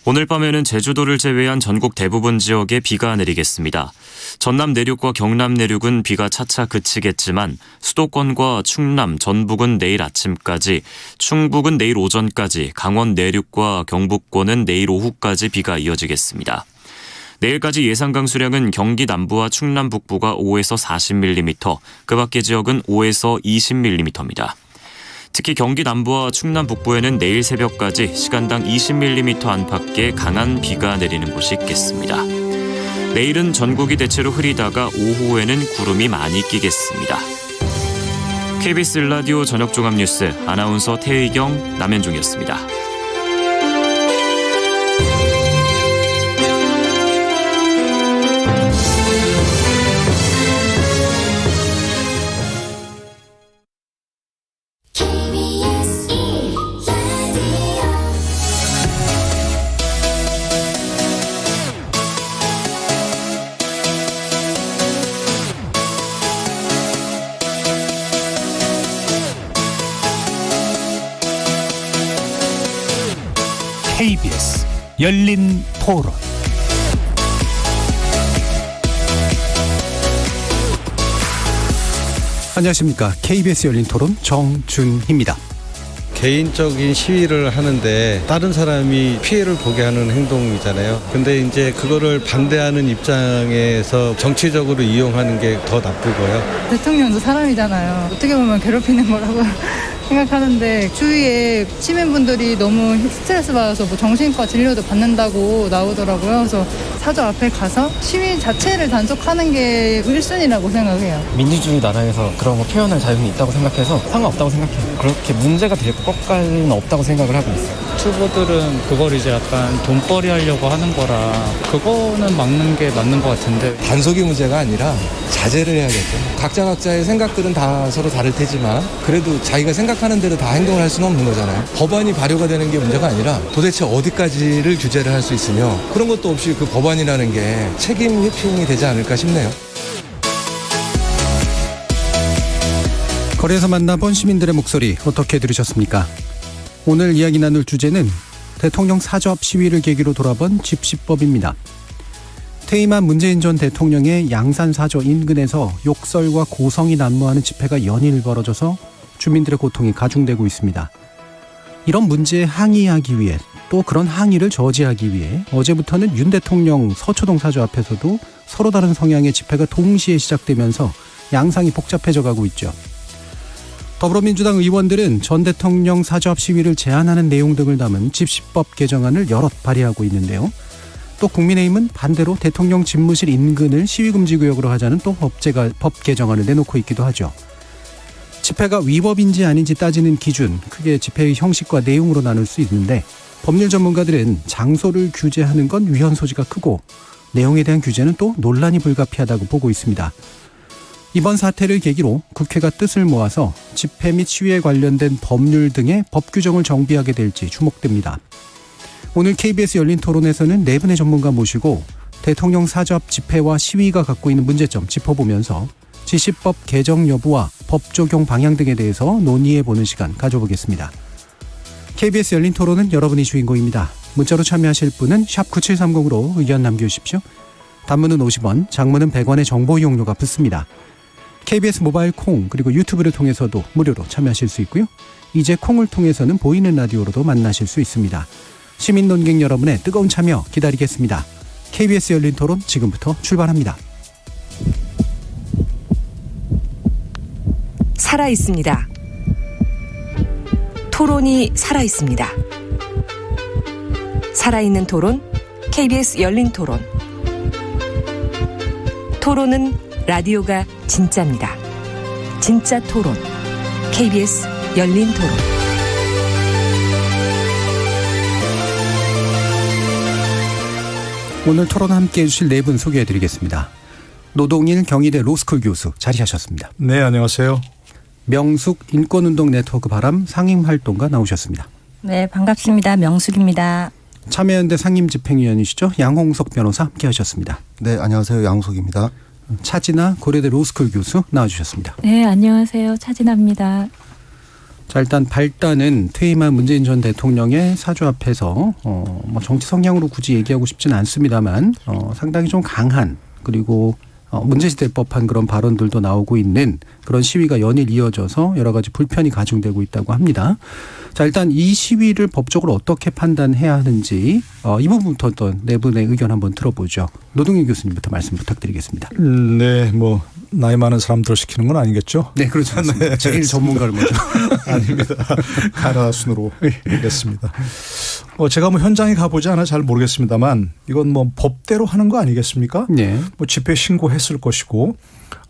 오늘 밤에는 제주도를 제외한 전국 대부분 지역에 비가 내리겠습니다. 전남 내륙과 경남 내륙은 비가 차차 그치겠지만 수도권과 충남, 전북은 내일 아침까지, 충북은 내일 오전까지, 강원 내륙과 경북권은 내일 오후까지 비가 이어지겠습니다. 내일까지 예상 강수량은 경기 남부와 충남 북부가 5에서 40mm, 그 밖의 지역은 5에서 20mm입니다. 특히 경기 남부와 충남 북부에는 내일 새벽까지 시간당 20mm 안팎의 강한 비가 내리는 곳이 있겠습니다. 내일은 전국이 대체로 흐리다가 오후에는 구름이 많이 끼겠습니다. KBS 라디오 저녁종합뉴스 아나운서 태의경, 남현종이었습니다. KBS 열린 토론. 안녕하십니까. KBS 열린 토론 정준희입니다. 개인적인 시위를 하는데 다른 사람이 피해를 보게 하는 행동이잖아요. 근데 이제 그거를 반대하는 입장에서 정치적으로 이용하는 게 더 나쁘고요. 대통령도 사람이잖아요. 어떻게 보면 괴롭히는 거라고 생각하는데 주위에 시민분들이 너무 스트레스 받아서 뭐 정신과 진료도 받는다고 나오더라고요. 그래서 사저 앞에 가서 시위 자체를 단속하는 게 1순위라고 생각해요. 민주주의 나라에서 그런 거 표현할 자유는 있다고 생각해서 상관없다고 생각해요. 그렇게 문제가 될 것까지는 없다고 생각을 하고 있어요. 유튜버들은 그걸 이제 약간 돈벌이 하려고 하는 거라 그거는 막는 게 맞는 것 같은데, 단속이 문제가 아니라 자제를 해야겠죠. 각자의 생각들은 다 서로 다를 테지만 그래도 자기가 생각하는 대로 다 행동을 할 수는 없는 거잖아요. 법안이 발효가 되는 게 문제가 아니라 도대체 어디까지를 규제를 할 수 있으며 그런 것도 없이 그 법안이라는 게 책임 회피용이 되지 않을까 싶네요. 거리에서 만나본 시민들의 목소리 어떻게 들으셨습니까? 오늘 이야기 나눌 주제는 대통령 사저 앞 시위를 계기로 돌아본 집시법입니다. 퇴임한 문재인 전 대통령의 양산 사저 인근에서 욕설과 고성이 난무하는 집회가 연일 벌어져서 주민들의 고통이 가중되고 있습니다. 이런 문제에 항의하기 위해, 또 그런 항의를 저지하기 위해 어제부터는 윤 대통령 서초동 사저 앞에서도 서로 다른 성향의 집회가 동시에 시작되면서 양상이 복잡해져 가고 있죠. 더불어민주당 의원들은 전 대통령 사저 앞 시위를 제한하는 내용 등을 담은 집시법 개정안을 여럿 발의하고 있는데요. 또 국민의힘은 반대로 대통령 집무실 인근을 시위금지구역으로 하자는 또 법 개정안을 내놓고 있기도 하죠. 집회가 위법인지 아닌지 따지는 기준, 크게 집회의 형식과 내용으로 나눌 수 있는데, 법률 전문가들은 장소를 규제하는 건 위헌 소지가 크고 내용에 대한 규제는 또 논란이 불가피하다고 보고 있습니다. 이번 사태를 계기로 국회가 뜻을 모아서 집회 및 시위에 관련된 법률 등의 법 규정을 정비하게 될지 주목됩니다. 오늘 KBS 열린 토론에서는 네 분의 전문가 모시고 대통령 사저 앞 집회와 시위가 갖고 있는 문제점 짚어보면서 지시법 개정 여부와 법 적용 방향 등에 대해서 논의해보는 시간 가져보겠습니다. KBS 열린 토론은 여러분이 주인공입니다. 문자로 참여하실 분은 샵 9730으로 의견 남겨주십시오. 단문은 50원, 장문은 100원의 정보 이용료가 붙습니다. KBS 모바일 콩 그리고 유튜브를 통해서도 무료로 참여하실 수 있고요. 이제 콩을 통해서는 보이는 라디오로도 만나실 수 있습니다. 시민 논객 여러분의 뜨거운 참여 기다리겠습니다. KBS 열린 토론 지금부터 출발합니다. 살아있습니다. 토론이 살아있습니다. 살아있는 토론, KBS 열린 토론. 토론은 라디오가 진짜입니다. 진짜 토론, KBS 열린 토론. 오늘 토론 함께해 주실 네 분 소개해드리겠습니다. 노동일 경희대 로스쿨 교수 자리하셨습니다. 네, 안녕하세요. 명숙 인권운동 네트워크 바람 상임활동가 나오셨습니다. 네, 반갑습니다. 명숙입니다. 참여연대 상임집행위원이시죠. 양홍석 변호사 함께하셨습니다. 네, 안녕하세요. 양홍석입니다. 차진아 고려대 로스쿨 교수 나와주셨습니다. 네, 안녕하세요. 차진아입니다. 자, 일단 발단은 퇴임한 문재인 전 대통령의 사주 앞에서 뭐 정치 성향으로 굳이 얘기하고 싶지는 않습니다만 상당히 좀 강한 그리고 문제시될 법한 그런 발언들도 나오고 있는 그런 시위가 연일 이어져서 여러 가지 불편이 가중되고 있다고 합니다. 자, 일단 이 시위를 법적으로 어떻게 판단해야 하는지 이 부분부터 어떤 네 분의 의견 한번 들어보죠. 노동일 교수님부터 말씀 부탁드리겠습니다. 네, 뭐 나이 많은 사람들 시키는 건 아니겠죠? 네, 그렇죠. 네, 제일 전문가를 먼저. 아닙니다. 가나 순으로 보겠습니다. 제가 뭐 현장에 가보지 않아 잘 모르겠습니다만 이건 뭐 법대로 하는 거 아니겠습니까? 네. 뭐 집회 신고했을 것이고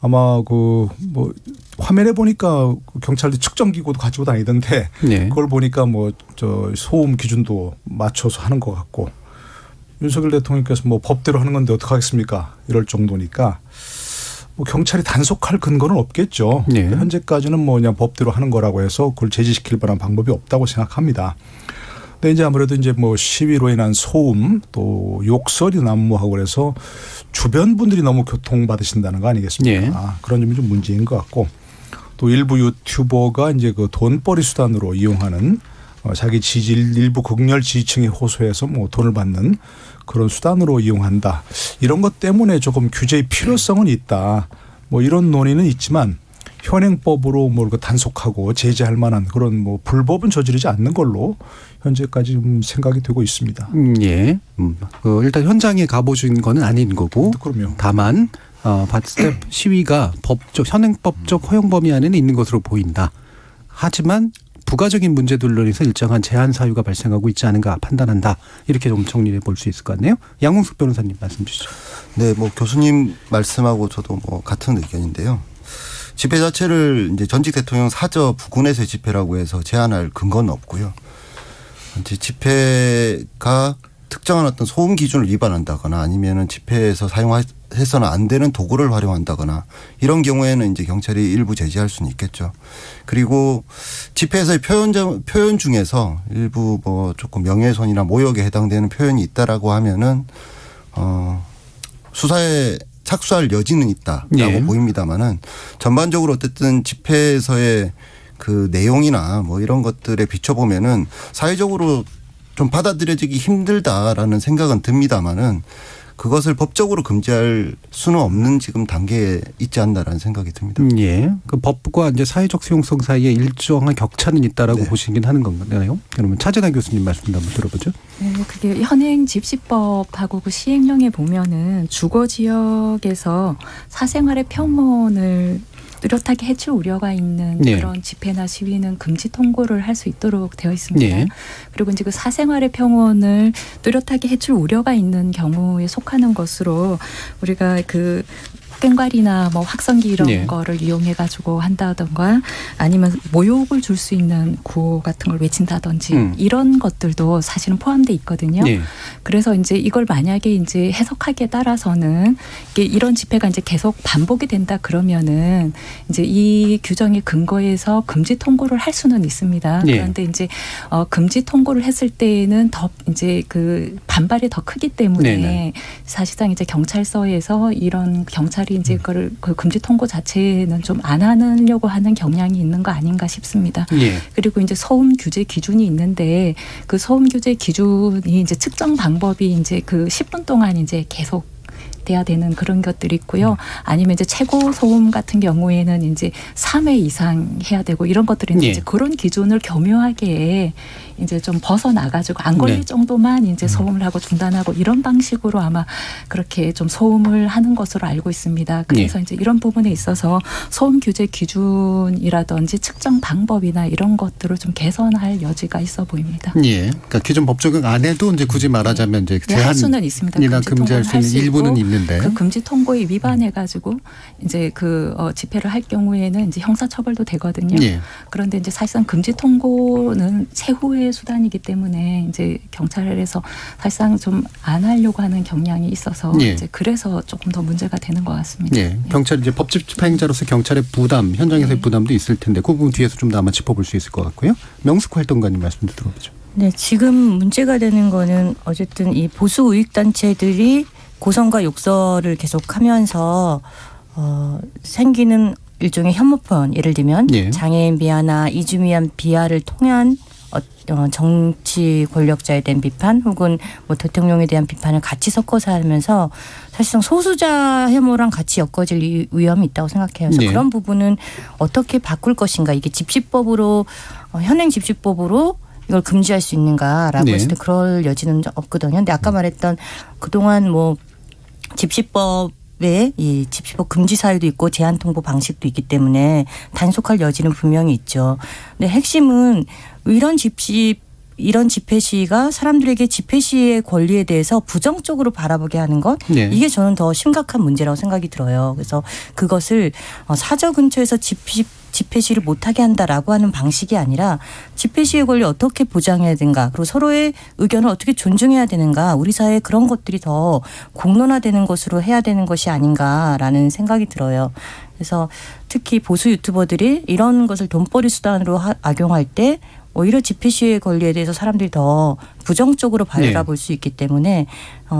아마 그 뭐 화면에 보니까 경찰들이 측정기구도 가지고 다니던데 네. 그걸 보니까 뭐 저 소음 기준도 맞춰서 하는 것 같고 윤석열 대통령께서 뭐 법대로 하는 건데 어떡하겠습니까? 이럴 정도니까 뭐 경찰이 단속할 근거는 없겠죠. 네. 현재까지는 뭐 그냥 법대로 하는 거라고 해서 그걸 제지시킬 만한 방법이 없다고 생각합니다. 근데 이제 아무래도 이제 뭐 시위로 인한 소음 또 욕설이 난무하고 그래서 주변 분들이 너무 고통받으신다는 거 아니겠습니까? 네. 그런 점이 좀 문제인 것 같고 또 일부 유튜버가 이제 그 돈벌이 수단으로 이용하는 자기 지지율 일부 극렬 지지층에 호소해서 뭐 돈을 받는 그런 수단으로 이용한다. 이런 것 때문에 조금 규제의 필요성은 있다. 뭐 이런 논의는 있지만 현행법으로 뭐 단속하고 제재할 만한 그런 뭐 불법은 저지르지 않는 걸로 현재까지 좀 생각이 되고 있습니다. 예. 일단 현장에 가보신 거는 아닌 거고. 그럼요. 다만 봤을 때 시위가 법적 현행법적 허용 범위 안에는 있는 것으로 보인다. 하지만 부가적인 문제들로 인해서 일정한 제한 사유가 발생하고 있지 않은가 판단한다. 이렇게 좀 정리해 볼 수 있을 것 같네요. 양홍숙 변호사님 말씀 주시죠. 네, 뭐 교수님 말씀하고 저도 뭐 같은 의견인데요. 집회 자체를 이제 전직 대통령 사저 부근에서의 집회라고 해서 제한할 근거는 없고요. 이제 집회가 특정한 어떤 소음 기준을 위반한다거나 아니면은 집회에서 사용해서는 안 되는 도구를 활용한다거나 이런 경우에는 이제 경찰이 일부 제지할 수는 있겠죠. 그리고 집회에서의 표현 중에서 일부 뭐 조금 명예훼손이나 모욕에 해당되는 표현이 있다라고 하면은 수사에 착수할 여지는 있다라고 네. 보입니다만은 전반적으로 어쨌든 집회에서의 그 내용이나 뭐 이런 것들에 비춰보면은 사회적으로 좀 받아들여지기 힘들다라는 생각은 듭니다만은 그것을 법적으로 금지할 수는 없는 지금 단계에 있지 않나라는 생각이 듭니다. 예. 그 법과 이제 사회적 수용성 사이에 일정한 격차는 있다라고 네. 보시긴 하는 건가요? 그러면 차재나 교수님 말씀도 한번 들어보죠. 네, 그게 현행 집시법하고 그 시행령에 보면은 주거 지역에서 사생활의 평온을 뚜렷하게 해칠 우려가 있는 네. 그런 집회나 시위는 금지 통고를 할 수 있도록 되어 있습니다. 네. 그리고 이제 그 사생활의 평온을 뚜렷하게 해칠 우려가 있는 경우에 속하는 것으로 우리가 그 꽹과리나 뭐 확성기 이런 네. 거를 이용해 가지고 한다던가 아니면 모욕을 줄 수 있는 구호 같은 걸 외친다든지 이런 것들도 사실은 포함돼 있거든요. 네. 그래서 이제 이걸 만약에 이제 해석하기에 따라서는 이게 이런 집회가 이제 계속 반복이 된다 그러면은 이제 이 규정의 근거에서 금지 통고를 할 수는 있습니다. 네. 그런데 이제 금지 통고를 했을 때에는 더 이제 그 반발이 더 크기 때문에 네네. 사실상 이제 경찰서에서 이런 경찰이 이제 그걸 그 금지 통고 자체는 좀 안 하려고 하는 경향이 있는 거 아닌가 싶습니다. 예. 그리고 이제 소음 규제 기준이 있는데 그 소음 규제 기준이 이제 측정 방법이 이제 그 10분 동안 이제 계속 돼야 되는 그런 것들이 있고요. 아니면 이제 최고 소음 같은 경우에는 이제 3회 이상 해야 되고 이런 것들이 있는데 예. 이제 그런 기준을 교묘하게 이제 좀 벗어나가지고 안 걸릴 네. 정도만 이제 소음을 하고 중단하고 이런 방식으로 아마 그렇게 좀 소음을 하는 것으로 알고 있습니다. 그래서 이제 이런 부분에 있어서 소음 규제 기준이라든지 측정 방법이나 이런 것들을 좀 개선할 여지가 있어 보입니다. 예. 그러니까 기존 법 적용 안 해도 이제 굳이 말하자면 이제 네, 할 수는 있습니다. 제한이나 금지 금지할 수 통보를 있는 할 일부는 있고 있는데. 그 금지 통고에 위반해 가지고 이제 그 집회를 할 경우에는 이제 형사 처벌도 되거든요. 예. 그런데 이제 사실상 금지 통고는 최후의 수단이기 때문에 이제 경찰에서 사실상 좀 안 하려고 하는 경향이 있어서 예. 이제 그래서 조금 더 문제가 되는 것 같습니다. 예. 경찰 이제 법 집행자로서 경찰의 부담, 현장에서의 부담도 있을 텐데 그 부분 뒤에서 좀 더 아마 짚어볼 수 있을 것 같고요. 명숙 활동가님 말씀도 들어보죠. 네, 지금 문제가 되는 거는 어쨌든 이 보수 우익 단체들이 고성과 욕설을 계속하면서 생기는 일종의 혐오 표현, 예를 들면 예. 장애인 비하나 이주미한 비하를 통한 정치 권력자에 대한 비판 혹은 뭐 대통령에 대한 비판을 같이 섞어서 하면서 사실상 소수자 혐오랑 같이 엮어질 위험이 있다고 생각해요. 그래서 네. 그런 부분은 어떻게 바꿀 것인가. 이게 집시법으로 현행 집시법으로 이걸 금지할 수 있는가라고 네. 했을 때 그럴 여지는 없거든요. 근데 아까 말했던 그동안 뭐 집시법에 이 집시법 금지 사유도 있고 제한 통보 방식도 있기 때문에 단속할 여지는 분명히 있죠. 근데 핵심은 이런 집회 시위가 사람들에게 집회 시위의 권리에 대해서 부정적으로 바라보게 하는 것, 네. 이게 저는 더 심각한 문제라고 생각이 들어요. 그래서 그것을 사저 근처에서 집회 시위를 못하게 한다라고 하는 방식이 아니라 집회 시위의 권리 어떻게 보장해야 되는가, 그리고 서로의 의견을 어떻게 존중해야 되는가, 우리 사회에 그런 것들이 더 공론화되는 것으로 해야 되는 것이 아닌가라는 생각이 들어요. 그래서 특히 보수 유튜버들이 이런 것을 돈벌이 수단으로 악용할 때 오히려 집회 시위의 권리에 대해서 사람들이 더 부정적으로 바라볼 수 있기 때문에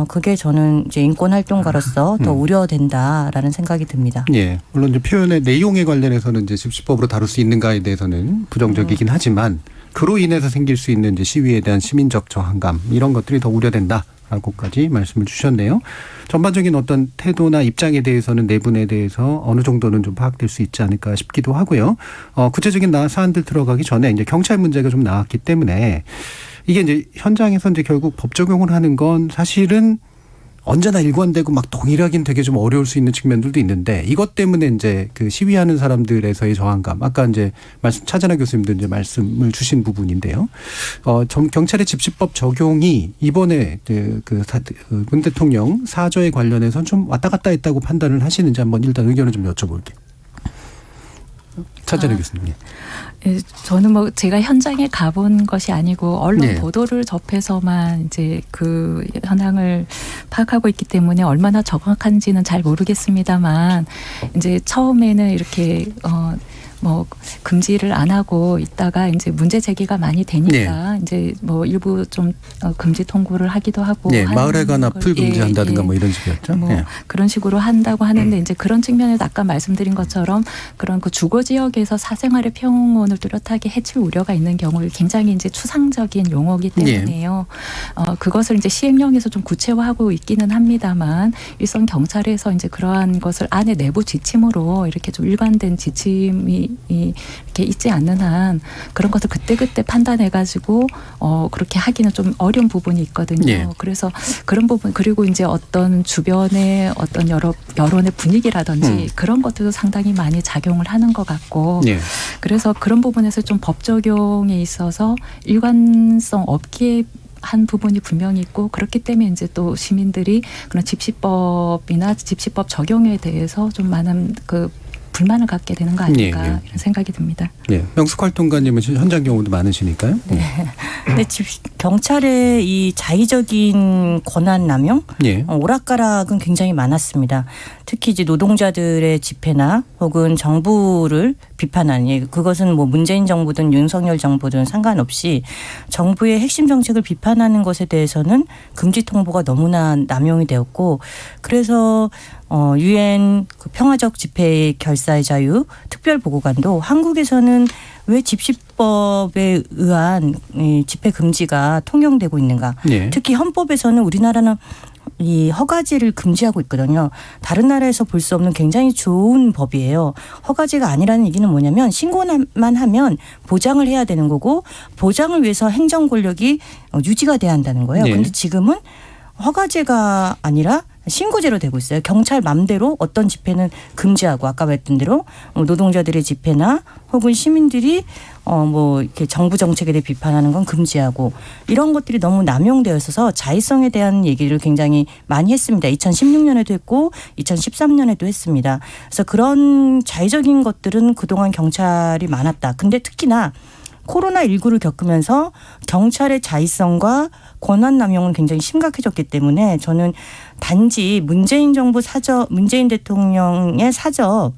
그게 저는 이제 인권 활동가로서 더 우려된다라는 생각이 듭니다. 예. 물론 이제 표현의 내용에 관련해서는 이제 집시법으로 다룰 수 있는가에 대해서는 부정적이긴 하지만 그로 인해서 생길 수 있는 이제 시위에 대한 시민적 저항감 이런 것들이 더 우려된다라고까지 말씀을 주셨네요. 전반적인 어떤 태도나 입장에 대해서는 네 분에 대해서 어느 정도는 좀 파악될 수 있지 않을까 싶기도 하고요. 구체적인 사안들 들어가기 전에 이제 경찰 문제가 좀 나왔기 때문에 이게 이제 현장에서 이제 결국 법 적용을 하는 건 사실은 언제나 일관되고 막 동일하긴 되게 좀 어려울 수 있는 측면들도 있는데 이것 때문에 이제 그 시위하는 사람들에서의 저항감, 아까 이제 차재나 교수님도 이제 말씀을 주신 부분인데요. 경찰의 집시법 적용이 이번에 문 대통령 사저에 관련해서 좀 왔다 갔다 했다고 판단을 하시는지 한번 일단 의견을 좀 여쭤볼게요. 차재나 교수님. 저는 뭐 제가 현장에 가본 것이 아니고 언론 네. 보도를 접해서만 이제 그 현황을 파악하고 있기 때문에 얼마나 정확한지는 잘 모르겠습니다만 이제 처음에는 이렇게 뭐 금지를 안 하고 있다가 이제 문제 제기가 많이 되니까 이제 뭐 일부 좀 금지 통보를 하기도 하고 마을에 가나 풀 금지한다든가 뭐 이런 식이었죠. 뭐 그런 식으로 한다고 하는데 이제 그런 측면에서 아까 말씀드린 것처럼 그런 그 주거 지역에서 사생활의 평온을 뚜렷하게 해칠 우려가 있는 경우를 굉장히 이제 추상적인 용어이기 때문에요. 그것을 이제 시행령에서 좀 구체화하고 있기는 합니다만 일선 경찰에서 이제 그러한 것을 안에 내부 지침으로 이렇게 좀 일관된 지침이 이렇게 있지 않는 한 그런 것을 그때그때 판단해가지고 그렇게 하기는 좀 어려운 부분이 있거든요. 그래서 그런 부분, 그리고 이제 어떤 주변의 어떤 여론의 분위기라든지 그런 것들도 상당히 많이 작용을 하는 것 같고 그래서 그런 부분에서 좀 법 적용에 있어서 일관성 없기에 한 부분이 분명히 있고 그렇기 때문에 이제 또 시민들이 그런 집시법이나 집시법 적용에 대해서 좀 많은 그 불만을 갖게 되는 거 아닐까 이런 생각이 듭니다. 명숙활동가님은 현장 경우도 많으시니까요. 근데 경찰의 이 자의적인 권한 남용, 오락가락은 굉장히 많았습니다. 특히 이제 노동자들의 집회나 혹은 정부를 비판하는, 그것은 뭐 문재인 정부든 윤석열 정부든 상관없이 정부의 핵심 정책을 비판하는 것에 대해서는 금지 통보가 너무나 남용이 되었고, 그래서 UN 그 평화적 집회 결사의 자유 특별보고관도 한국에서는 왜 집시법에 의한 집회 금지가 통용되고 있는가. 특히 헌법에서는 우리나라는 이 허가제를 금지하고 있거든요. 다른 나라에서 볼 수 없는 굉장히 좋은 법이에요. 허가제가 아니라는 얘기는 뭐냐면 신고만 하면 보장을 해야 되는 거고 보장을 위해서 행정 권력이 유지가 돼야 한다는 거예요. 그런데 지금은 허가제가 아니라 신고제로 되고 있어요. 경찰 맘대로 어떤 집회는 금지하고 아까 말했던 대로 노동자들의 집회나 혹은 시민들이 뭐 이렇게 정부 정책에 대해 비판하는 건 금지하고 이런 것들이 너무 남용되어 있어서 자의성에 대한 얘기를 굉장히 많이 했습니다. 2016년에도 했고 2013년에도 했습니다. 그래서 그런 자의적인 것들은 그동안 경찰이 많았다. 근데 특히나 코로나19를 겪으면서 경찰의 자의성과 권한 남용은 굉장히 심각해졌기 때문에 저는 단지 문재인 정부 문재인 대통령의 사저에만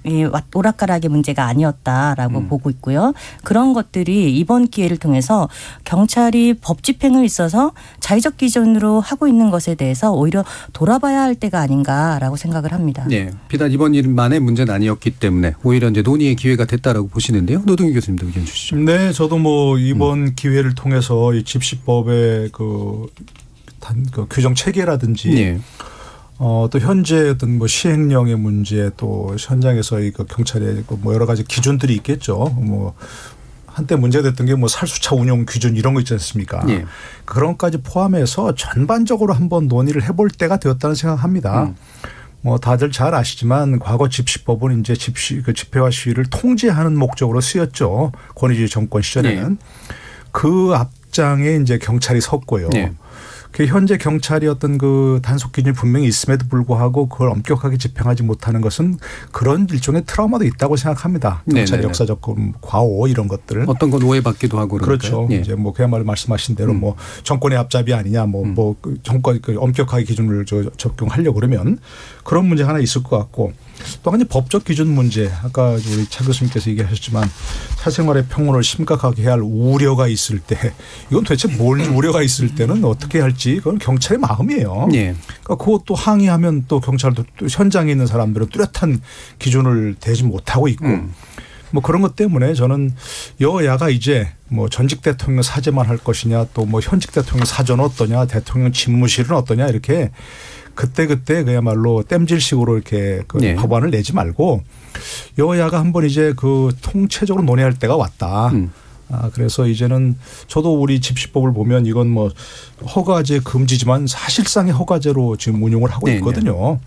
이 오락가락의 문제가 아니었다라고 보고 있고요. 그런 것들이 이번 기회를 통해서 경찰이 법 집행을 있어서 자의적 기준으로 하고 있는 것에 대해서 오히려 돌아봐야 할 때가 아닌가라고 생각을 합니다. 네, 비단 이번 일만의 문제는 아니었기 때문에 오히려 이제 논의의 기회가 됐다라고 보시는데요. 노동희 교수님도 의견 주시죠. 네, 저도 뭐 이번 기회를 통해서 이 집시법의 그 규정 체계라든지 또 현재 어떤 뭐 시행령의 문제 또 현장에서의 그 경찰의 뭐 여러 가지 기준들이 있겠죠. 뭐 한때 문제가 됐던 게 뭐 살수차 운용 기준 이런 거 있지 않습니까? 그런 것까지 포함해서 전반적으로 한번 논의를 해볼 때가 되었다는 생각합니다. 뭐 다들 잘 아시지만 과거 집시법은 이제 집회와 시위를 통제하는 목적으로 쓰였죠. 권위주의 정권 시절에는. 그 앞장에 이제 경찰이 섰고요. 그 현재 경찰이 어떤 그 단속 기준이 분명히 있음에도 불구하고 그걸 엄격하게 집행하지 못하는 것은 그런 일종의 트라우마도 있다고 생각합니다. 경찰의 역사적 과오 이런 것들. 어떤 건 오해받기도 하고 그렇죠. 이제 뭐 그야말로 말씀하신 대로 뭐 정권의 앞잡이 아니냐 뭐 정권 그 엄격하게 기준을 적용하려고 그러면 그런 문제 하나 있을 것 같고 또 한 가지 법적 기준 문제 아까 우리 차 교수님께서 얘기하셨지만 사생활의 평온을 심각하게 해야 할 우려가 있을 때 이건 도대체 뭘 우려가 있을 때는 어떻게 할지 그건 경찰의 마음이에요. 그러니까 그것도 항의하면 또 경찰도 또 현장에 있는 사람들은 뚜렷한 기준을 대지 못하고 있고 뭐 그런 것 때문에 저는 여야가 이제 뭐 전직 대통령 사죄만 할 것이냐 또 뭐 현직 대통령 사전은 어떠냐 대통령 집무실은 어떠냐 이렇게 그때 그야말로 땜질식으로 이렇게 그 법안을 내지 말고 여야가 한번 이제 그 통체적으로 논의할 때가 왔다. 그래서 이제는 저도 우리 집시법을 보면 이건 뭐 허가제 금지지만 사실상의 허가제로 지금 운용을 하고 있거든요.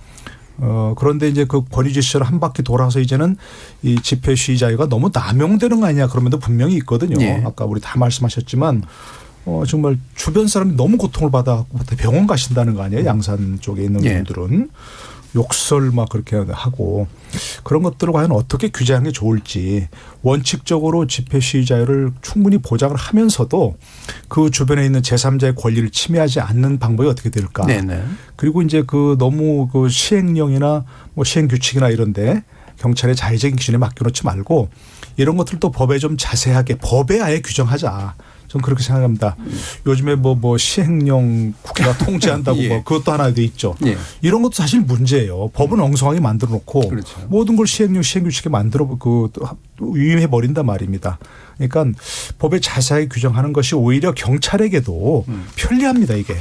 그런데 이제 그 권위주의 시절 한 바퀴 돌아서 이제는 이 집회 시위 자유가 너무 남용되는 거 아니냐 그런 면도 분명히 있거든요. 아까 우리 다 말씀하셨지만 정말 주변 사람이 너무 고통을 받아 병원 가신다는 거 아니에요. 양산 쪽에 있는 분들은. 욕설 막 그렇게 하고 그런 것들을 과연 어떻게 규제하는 게 좋을지 원칙적으로 집회 시위 자유를 충분히 보장을 하면서도 그 주변에 있는 제3자의 권리를 침해하지 않는 방법이 어떻게 될까. 그리고 이제 그 너무 그 시행령이나 뭐 시행규칙이나 이런데 경찰의 자의적인 기준에 맡겨놓지 말고 이런 것들도 법에 좀 자세하게 법에 아예 규정하자. 저는 그렇게 생각합니다. 요즘에 뭐 시행령 국회가 통제한다고 뭐 그것도 하나 돼 있죠. 이런 것도 사실 문제예요. 법은 엉성하게 만들어 놓고 모든 걸 시행령 시행규칙에 만들어 위임해 버린단 말입니다. 그러니까 법에 자세하게 규정하는 것이 오히려 경찰에게도 편리합니다. 이게.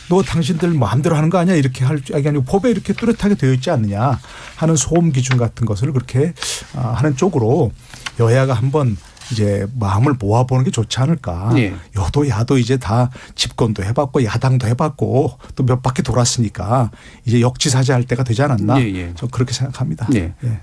너 당신들 마음대로 하는 거 아니야 이렇게 할 게 아니고 법에 이렇게 뚜렷하게 되어 있지 않느냐 하는 소음 기준 같은 것을 그렇게 하는 쪽으로 여야가 한번 이제 마음을 모아보는 게 좋지 않을까. 여도 야도 이제 다 집권도 해봤고 야당도 해봤고 또 몇 바퀴 돌았으니까 이제 역지사지할 때가 되지 않았나. 저 그렇게 생각합니다.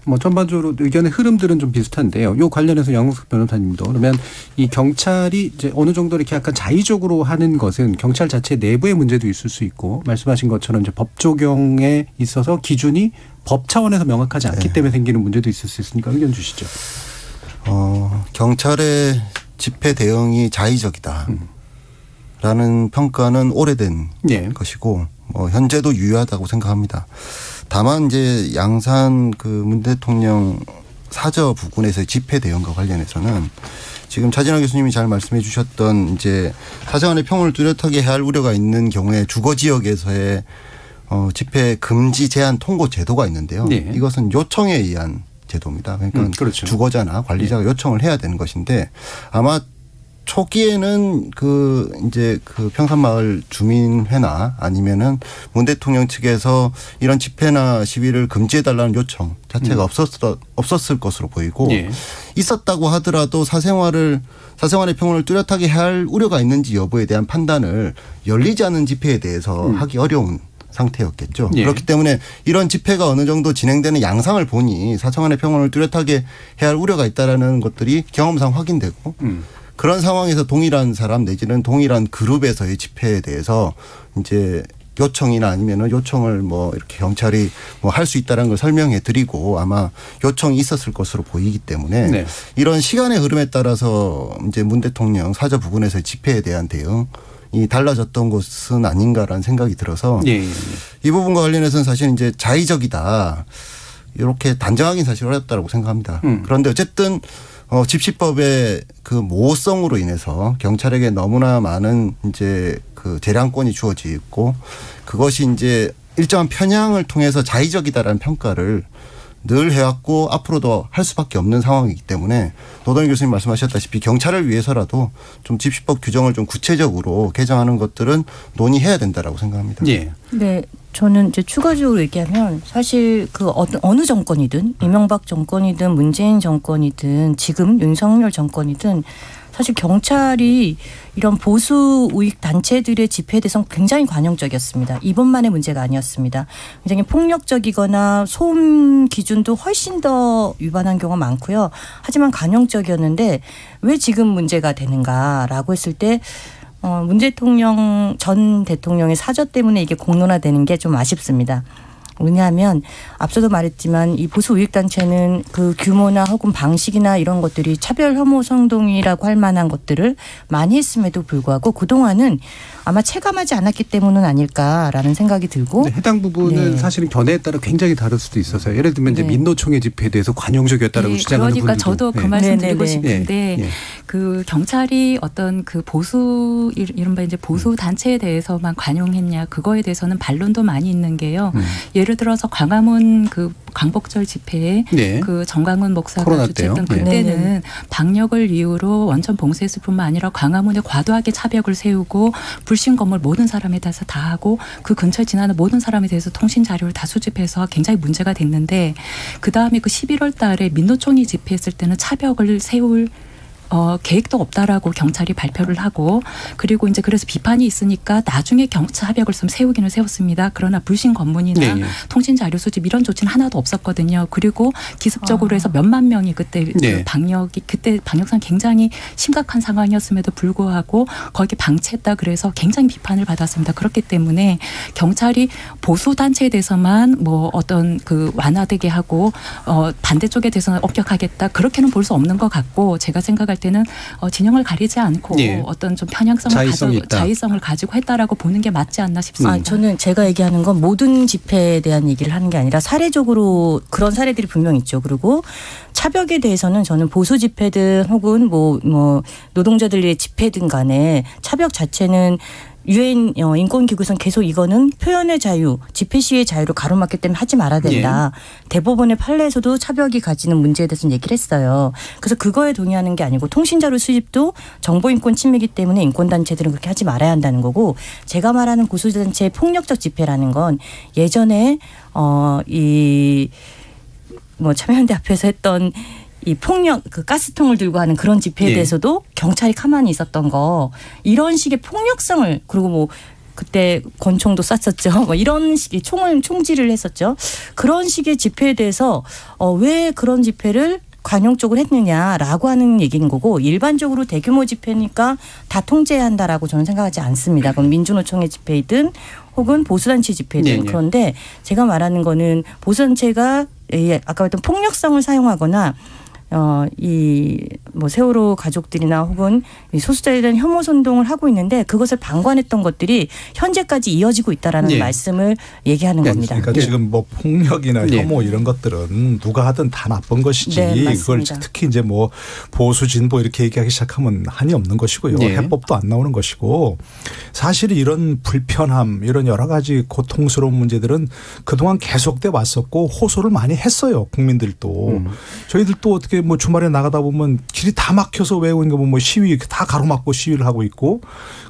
뭐 전반적으로 의견의 흐름들은 좀 비슷한데요. 이 관련해서 양홍석 변호사님도 그러면 이 경찰이 이제 어느 정도 이렇게 약간 자의적으로 하는 것은 경찰 자체 내부의 문제도 있을 수 있고 말씀하신 것처럼 이제 법 적용에 있어서 기준이 법 차원에서 명확하지 않기 때문에 생기는 문제도 있을 수 있으니까 의견 주시죠. 경찰의 집회 대응이 자의적이다. 라는 평가는 오래된 것이고 현재도 유효하다고 생각합니다. 다만 이제 양산 그 문 대통령 사저 부근에서의 집회 대응과 관련해서는 지금 차진화 교수님이 잘 말씀해 주셨던 이제 사생활의 평온을 뚜렷하게 해야 할 우려가 있는 경우에 주거 지역에서의 집회 금지 제한 통고 제도가 있는데요. 이것은 요청에 의한 제도입니다. 그러니까 주거자나 관리자가 요청을 해야 되는 것인데 아마 초기에는 이제 평산마을 주민회나 아니면은 문 대통령 측에서 이런 집회나 시위를 금지해달라는 요청 자체가 없었을 것으로 보이고 있었다고 하더라도 사생활의 평온을 뚜렷하게 해야 할 우려가 있는지 여부에 대한 판단을 열리지 않은 집회에 대해서 하기 어려운 상태였겠죠. 그렇기 때문에 이런 집회가 어느 정도 진행되는 양상을 보니 사생활의 평온을 뚜렷하게 해야 할 우려가 있다라는 것들이 경험상 확인되고 그런 상황에서 동일한 사람 내지는 동일한 그룹에서의 집회에 대해서 이제 요청이나 아니면은 요청을 뭐 이렇게 경찰이 뭐 할 수 있다는 걸 설명해 드리고 아마 요청이 있었을 것으로 보이기 때문에 이런 시간의 흐름에 따라서 이제 문 대통령 사저 부근에서의 집회에 대한 대응이 달라졌던 것은 아닌가라는 생각이 들어서 이 부분과 관련해서는 사실 이제 자의적이다. 이렇게 단정하기는 사실 어렵다고 생각합니다. 그런데 어쨌든 집시법의 그 모호성으로 인해서 경찰에게 너무나 많은 이제 그 재량권이 주어져 있고 그것이 이제 일정한 편향을 통해서 자의적이다라는 평가를 늘 해왔고 앞으로도 할 수밖에 없는 상황이기 때문에 노동희 교수님 말씀하셨다시피 경찰을 위해서라도 좀 집시법 규정을 좀 구체적으로 개정하는 것들은 논의해야 된다라고 생각합니다. 예. 네. 저는 이제 추가적으로 얘기하면 사실 그 어느 정권이든 이명박 정권이든 문재인 정권이든 지금 윤석열 정권이든 사실 경찰이 이런 보수 우익 단체들의 집회에 대해서 굉장히 관용적이었습니다. 이번만의 문제가 아니었습니다. 굉장히 폭력적이거나 소음 기준도 훨씬 더 위반한 경우가 많고요. 하지만 관용적이었는데 왜 지금 문제가 되는가라고 했을 때 문 대통령 전 대통령의 사저 때문에 이게 공론화되는 게 좀 아쉽습니다. 왜냐하면 앞서도 말했지만 이 보수 우익단체는 그 규모나 혹은 방식이나 이런 것들이 차별 혐오 선동이라고 할 만한 것들을 많이 했음에도 불구하고 그동안은 아마 체감하지 않았기 때문은 아닐까라는 생각이 들고 네, 해당 부분은 네. 사실은 견해에 따라 굉장히 다를 수도 있어서요. 예를 들면 이제 네. 민노총의 집회에 대해서 관용적이었다라고 네, 주장하는 그러니까 분들도 저도 그 네. 말씀 네, 드리고 네, 네. 싶은데 예. 그 경찰이 어떤 그 보수 이른바 이제 보수 단체에 대해서만 관용했냐 그거에 대해서는 반론도 많이 있는 게요. 예를 들어서 광화문 그 광복절 집회에 네. 그 정광훈 목사가 코로나 주최했던 때요. 그때는 네. 방역을 이유로 원천 봉쇄했을 뿐만 아니라 광화문에 과도하게 차벽을 세우고 불신 건물 모든 사람에 대해서 다 하고 그 근처에 지나는 모든 사람에 대해서 통신 자료를 다 수집해서 굉장히 문제가 됐는데 그다음에 그 11월 달에 민노총이 집회했을 때는 차벽을 세울 계획도 없다라고 경찰이 발표를 하고 그리고 이제 그래서 비판이 있으니까 나중에 차벽을 좀 세우기는 세웠습니다. 그러나 불신 검문이나 네. 통신 자료 수집 이런 조치는 하나도 없었거든요. 그리고 기습적으로 해서 몇만 명이 그때 네. 그때 방역상 굉장히 심각한 상황이었음에도 불구하고 거기에 방치했다 그래서 굉장히 비판을 받았습니다. 그렇기 때문에 경찰이 보수 단체에 대해서만 뭐 어떤 그 완화되게 하고 반대쪽에 대해서는 엄격하겠다 그렇게는 볼 수 없는 것 같고 제가 생각할 때는 진영을 가리지 않고 예. 어떤 좀 편향성을 자의성을 가지고 했다라고 보는 게 맞지 않나 싶습니다. 저는 제가 얘기하는 건 모든 집회에 대한 얘기를 하는 게 아니라 사례적으로 그런 사례들이 분명 있죠. 그리고 차벽에 대해서는 저는 보수 집회든 혹은 뭐 노동자들의 집회든 간에 차벽 자체는 유엔 인권기구에서는 계속 이거는 표현의 자유, 집회 시위의 자유를 가로막기 때문에 하지 말아야 된다. 예. 대법원의 판례에서도 차벽이 가지는 문제에 대해서는 얘기를 했어요. 그래서 그거에 동의하는 게 아니고 통신자료 수집도 정보인권 침해이기 때문에 인권단체들은 그렇게 하지 말아야 한다는 거고 제가 말하는 보수단체의 폭력적 집회라는 건 예전에 참여연대 앞에서 했던 이 폭력 그 가스통을 들고 하는 그런 집회에 대해서도 경찰이 가만히 있었던 거 이런 식의 폭력성을 그리고 뭐 그때 권총도 쐈었죠. 뭐 이런 식의 총질을 했었죠. 그런 식의 집회에 대해서 왜 그런 집회를 관용적으로 했느냐라고 하는 얘기인 거고 일반적으로 대규모 집회니까 다 통제해야 한다라고 저는 생각하지 않습니다. 그건 민주노총의 집회이든 혹은 보수단체 집회든 네네. 그런데 제가 말하는 거는 보수단체가 아까 말했던 폭력성을 사용하거나 세월호 가족들이나 혹은 소수자에 대한 혐오 선동을 하고 있는데 그것을 방관했던 것들이 현재까지 이어지고 있다라는 말씀을 얘기하는 겁니다. 그러니까 지금 뭐 폭력이나 혐오 이런 것들은 누가 하든 다 나쁜 것이지 그걸 특히 이제 뭐 보수 진보 이렇게 얘기하기 시작하면 한이 없는 것이고요. 해법도 안 나오는 것이고 사실 이런 불편함 이런 여러 가지 고통스러운 문제들은 그동안 계속돼 왔었고 호소를 많이 했어요. 국민들도. 저희들도 어떻게 뭐 주말에 나가다 보면 길이 다 막혀서 외우는 거 뭐 시위 다 가로막고 시위를 하고 있고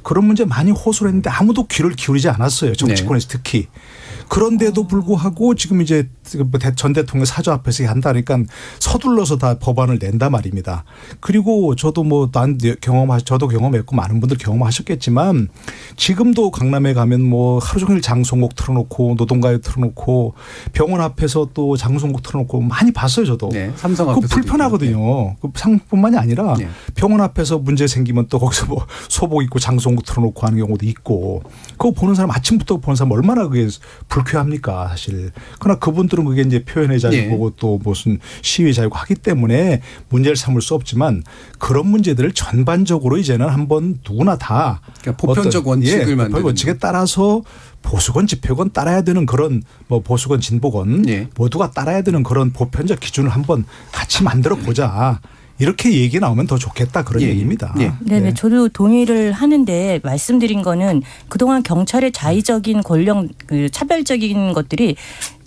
그런 문제 많이 호소를 했는데 아무도 귀를 기울이지 않았어요. 정치권에서 특히. 그런데도 불구하고 지금 이제 전 대통령 사저 앞에서 한다니까 서둘러서 다 법안을 낸단 말입니다. 그리고 저도 저도 경험했고 많은 분들 경험하셨겠지만 지금도 강남에 가면 뭐 하루 종일 장송곡 틀어놓고 노동가요 틀어놓고 병원 앞에서 또 장송곡 틀어놓고 많이 봤어요 저도. 삼성 앞에서. 그거 불편하거든요. 그 상뿐만이 아니라 병원 앞에서 문제 생기면 또 거기서 뭐 소복 입고 장송곡 틀어놓고 하는 경우도 있고 그거 보는 사람 아침부터 보는 사람 얼마나 그게 불쾌합니까 사실. 그러나 그분들은 그게 이제 표현의 자유고 또 무슨 시위 자유고 하기 때문에 문제를 삼을 수 없지만 그런 문제들을 전반적으로 이제는 한번 누구나 다 그러니까 보편적 원칙을 만드는 원칙에 따라서 보수건 집회건 따라야 되는 그런 뭐 보수건 진보건 모두가 따라야 되는 그런 보편적 기준을 한번 같이 만들어 보자. 이렇게 얘기 나오면 더 좋겠다 그런 얘기입니다. 네, 저도 동의를 하는데 말씀드린 거는 그동안 경찰의 자의적인 권력, 그 차별적인 것들이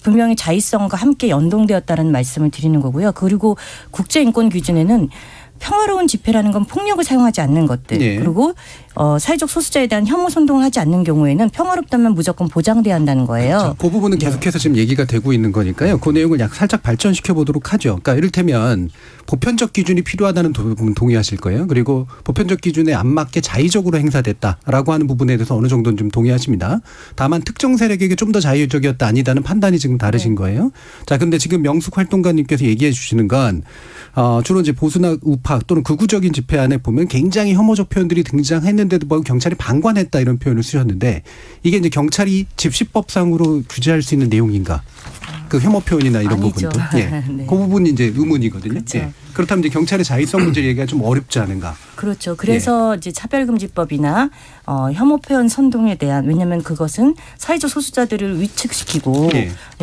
분명히 자의성과 함께 연동되었다는 말씀을 드리는 거고요. 그리고 국제인권 기준에는 평화로운 집회라는 건 폭력을 사용하지 않는 것들 그리고 사회적 소수자에 대한 혐오 선동을 하지 않는 경우에는 평화롭다면 무조건 보장돼야 한다는 거예요. 그렇죠. 그 부분은 계속해서 지금 얘기가 되고 있는 거니까요. 그 내용을 살짝 발전시켜 보도록 하죠. 그러니까 이를테면 보편적 기준이 필요하다는 부분 동의하실 거예요. 그리고 보편적 기준에 안 맞게 자의적으로 행사됐다라고 하는 부분에 대해서 어느 정도는 좀 동의하십니다. 다만 특정 세력에게 좀 더 자의적이었다 아니다는 판단이 지금 다르신 거예요. 자, 근데 지금 명숙 활동가님께서 얘기해 주시는 건 주로 이제 보수나 우파 또는 극우적인 집회 안에 보면 굉장히 혐오적 표현들이 등장했는데도 불구하고 경찰이 방관했다 이런 표현을 쓰셨는데 이게 이제 경찰이 집시법상으로 규제할 수 있는 내용인가? 그 혐오 표현이나 이런 아니죠. 부분도. 그 부분이 이제 의문이거든요. 그렇죠. 그렇다면 이제 경찰의 자의성 문제 얘기가 좀 어렵지 않은가? 그렇죠. 그래서 이제 차별금지법이나 혐오 표현 선동에 대한 왜냐하면 그것은 사회적 소수자들을 위축시키고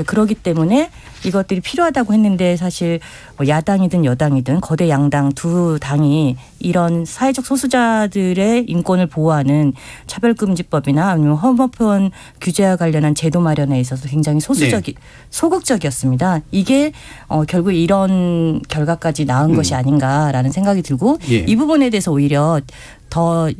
그러기 때문에 이것들이 필요하다고 했는데 사실 뭐 야당이든 여당이든 거대 양당 두 당이 이런 사회적 소수자들의 인권을 보호하는 차별금지법이나 아니면 혐오 표현 규제와 관련한 제도 마련에 있어서 굉장히 소극적이었습니다. 이게 결국 이런 결과까지 나은 것이 아닌가라는 생각이 들고 이 부분에 대해서 오히려 더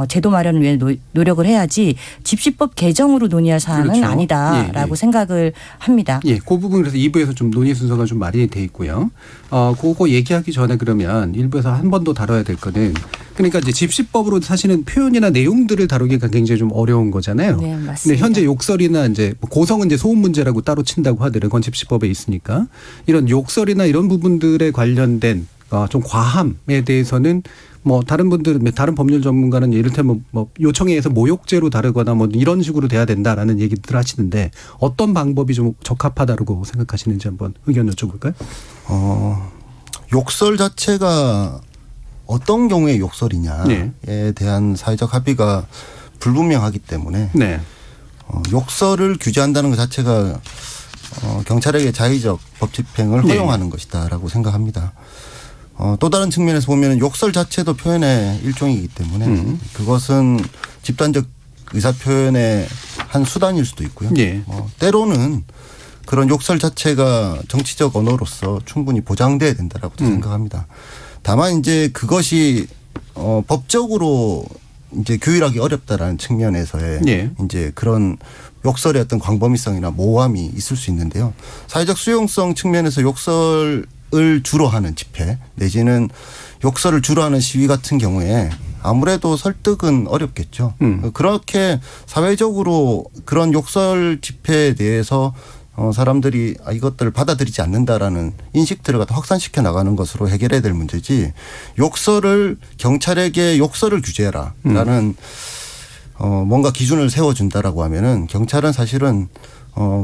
제도 마련을 위해 노력을 해야지 집시법 개정으로 논의할 사안은 아니다라고 생각을 합니다. 그 부분 그래서 2부에서 좀 논의 순서가 좀 마련이 돼 있고요. 그거 얘기하기 전에 그러면 1부에서 한 번 더 다뤄야 될 거는 그러니까 이제 집시법으로 사실은 표현이나 내용들을 다루기가 굉장히 좀 어려운 거잖아요. 네, 맞습니다. 근데 현재 욕설이나 이제 고성은 이제 소음 문제라고 따로 친다고 하더라고요. 그건 집시법에 있으니까 이런 욕설이나 이런 부분들에 관련된 좀 과함에 대해서는 뭐 다른 법률 전문가는 이를테면 뭐 요청에 의해서 모욕죄로 다루거나 뭐 이런 식으로 돼야 된다라는 얘기들 하시는데 어떤 방법이 좀 적합하다고 생각하시는지 한번 의견 여쭤볼까요? 욕설 자체가 어떤 경우의 욕설이냐에 대한 사회적 합의가 불분명하기 때문에 욕설을 규제한다는 것 자체가 경찰에게 자의적 법 집행을 허용하는 것이다라고 생각합니다. 또 다른 측면에서 보면 욕설 자체도 표현의 일종이기 때문에 그것은 집단적 의사표현의 한 수단일 수도 있고요. 때로는 그런 욕설 자체가 정치적 언어로서 충분히 보장돼야 된다라고 생각합니다. 다만 이제 그것이 법적으로 이제 규율하기 어렵다라는 측면에서의 이제 그런 욕설의 어떤 광범위성이나 모호함이 있을 수 있는데요. 사회적 수용성 측면에서 욕설을 주로 하는 집회 내지는 욕설을 주로 하는 시위 같은 경우에 아무래도 설득은 어렵겠죠. 그렇게 사회적으로 그런 욕설 집회에 대해서 사람들이 이것들을 받아들이지 않는다라는 인식들을 갖다 확산시켜 나가는 것으로 해결해야 될 문제지 욕설을 경찰에게 욕설을 규제해라라는 뭔가 기준을 세워준다라고 하면은 경찰은 사실은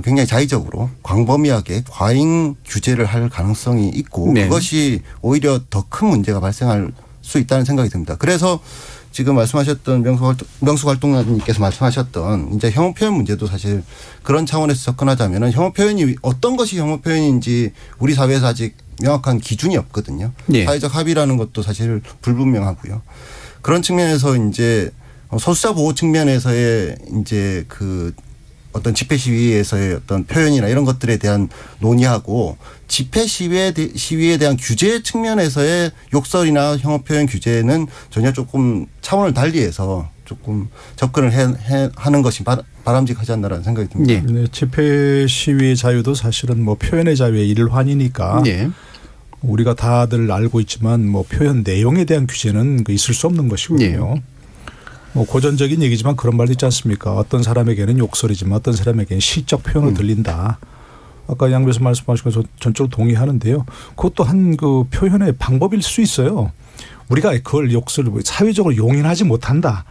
굉장히 자의적으로 광범위하게 과잉 규제를 할 가능성이 있고 그것이 오히려 더 큰 문제가 발생할 수 있다는 생각이 듭니다. 그래서 지금 말씀하셨던 명숙 활동가님께서 말씀하셨던 이제 혐오 표현 문제도 사실 그런 차원에서 접근하자면은 혐오 표현이 어떤 것이 혐오 표현인지 우리 사회에서 아직 명확한 기준이 없거든요. 사회적 합의라는 것도 사실 불분명하고요. 그런 측면에서 이제 소수자 보호 측면에서의 이제 그 어떤 집회 시위에서의 어떤 표현이나 이런 것들에 대한 논의하고 집회 시위에 대한 규제 측면에서의 욕설이나 혐오 표현 규제는 전혀 조금 차원을 달리해서 조금 접근을 하는 것이 바람직하지 않나라는 생각이 듭니다. 네, 집회 시위 자유도 사실은 뭐 표현의 자유의 일환이니까 우리가 다들 알고 있지만 뭐 표현 내용에 대한 규제는 있을 수 없는 것이거든요. 뭐 고전적인 얘기지만 그런 말도 있지 않습니까? 어떤 사람에게는 욕설이지만 어떤 사람에게는 시적 표현으로 들린다. 아까 양 교수 말씀하신 거 전적으로 동의하는데요. 그것도 한 그 표현의 방법일 수 있어요. 우리가 그걸 욕설을 사회적으로 용인하지 못한다.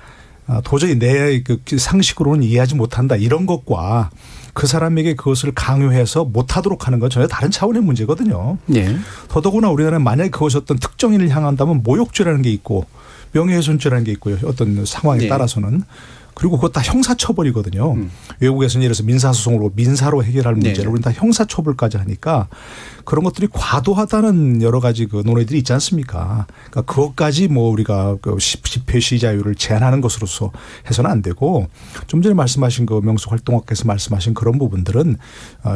도저히 내 그 상식으로는 이해하지 못한다 이런 것과 그 사람에게 그것을 강요해서 못하도록 하는 건 전혀 다른 차원의 문제거든요. 네. 더더구나 우리나라는 만약에 그것이 어떤 특정인을 향한다면 모욕죄라는 게 있고 명예훼손죄라는 게 있고요. 어떤 상황에 네. 따라서는. 그리고 그것 다 형사처벌이거든요. 외국에서는 예를 들어서 민사소송으로 민사로 해결할 문제를 우리는 다 형사처벌까지 하니까 그런 것들이 과도하다는 여러 가지 그 논의들이 있지 않습니까? 그러니까 그것까지 뭐 우리가 그 집회 시위 자유를 제한하는 것으로서 해서는 안 되고 좀 전에 말씀하신 그 명수 활동가께서 말씀하신 그런 부분들은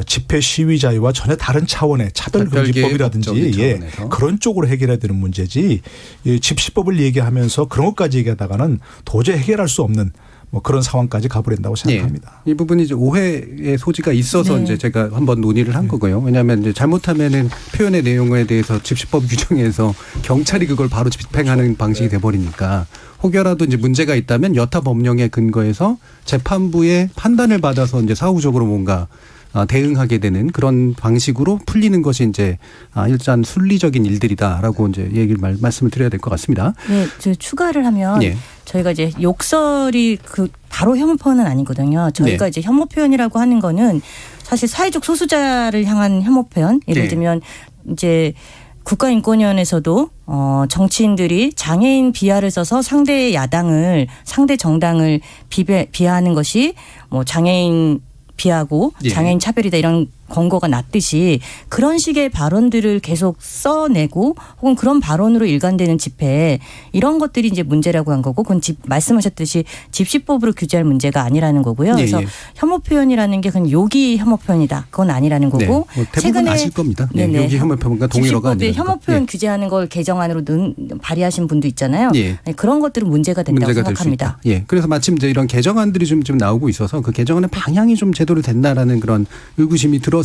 집회 시위 자유와 전혀 다른 차원의 차별금지법이라든지 예, 그런 쪽으로 해결해야 되는 문제지 집시법을 얘기하면서 그런 것까지 얘기하다가는 도저히 해결할 수 없는 뭐 그런 상황까지 가버린다고 생각합니다. 네. 이 부분이 이제 오해의 소지가 있어서 이제 제가 한번 논의를 한 거고요. 왜냐하면 이제 잘못하면은 표현의 내용에 대해서 집시법 규정에서 경찰이 그걸 바로 집행하는 방식이 돼버리니까 혹여라도 이제 문제가 있다면 여타 법령에 근거해서 재판부의 판단을 받아서 이제 사후적으로 뭔가 대응하게 되는 그런 방식으로 풀리는 것이 이제 일단 순리적인 일들이다라고 이제 말씀을 드려야 될 것 같습니다. 네, 저 추가를 하면 저희가 이제 욕설이 그 바로 혐오 표현은 아니거든요. 저희가 이제 혐오 표현이라고 하는 거는 사실 사회적 소수자를 향한 혐오 표현. 예를 들면 이제 국가인권위원회에서도 정치인들이 장애인 비하를 써서 상대 정당을 비하하는 것이 뭐 장애인 비하고 장애인 차별이다 이런 권고가 났듯이 그런 식의 발언들을 계속 써내고 혹은 그런 발언으로 일관되는 집회 이런 것들이 이제 문제라고 한 거고 그건 말씀하셨듯이 집시법으로 규제할 문제가 아니라는 거고요. 그래서 혐오 표현이라는 게 그냥 욕이 혐오 표현이다. 그건 아니라는 거고. 뭐 대부분 아실 겁니다. 욕이 혐오 표현과 동일어가 아니라. 집시법에 혐오 표현 규제하는 걸 개정안으로 발의하신 분도 있잖아요. 그런 것들은 문제가 된다고 생각합니다. 예. 그래서 마침 이제 이런 개정안들이 좀 나오고 있어서 그 개정안의 방향이 좀 제대로 됐나라는 그런 의구심이 들어서요.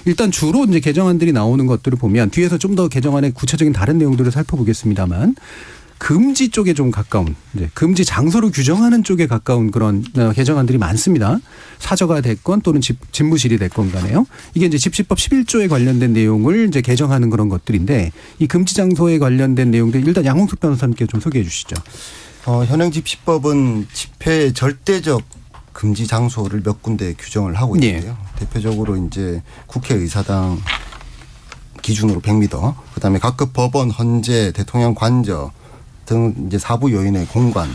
일단 주로 이제 개정안들이 나오는 것들을 보면 뒤에서 좀 더 개정안의 구체적인 다른 내용들을 살펴보겠습니다만 금지 쪽에 좀 가까운 금지 장소를 규정하는 쪽에 가까운 그런 개정안들이 많습니다. 사저가 됐건 또는 집무실이 됐건 간에요. 이게 이제 집시법 11조에 관련된 내용을 이제 개정하는 그런 것들인데 이 금지 장소에 관련된 내용들 일단 양홍석 변호사님께 좀 소개해 주시죠. 현행 집시법은 집회의 절대적 금지 장소를 몇 군데 규정을 하고 있는데요. 대표적으로 이제 국회의사당 기준으로 100m, 그다음에 각급 법원, 헌재, 대통령 관저 등 이제 사부 요인의 공간,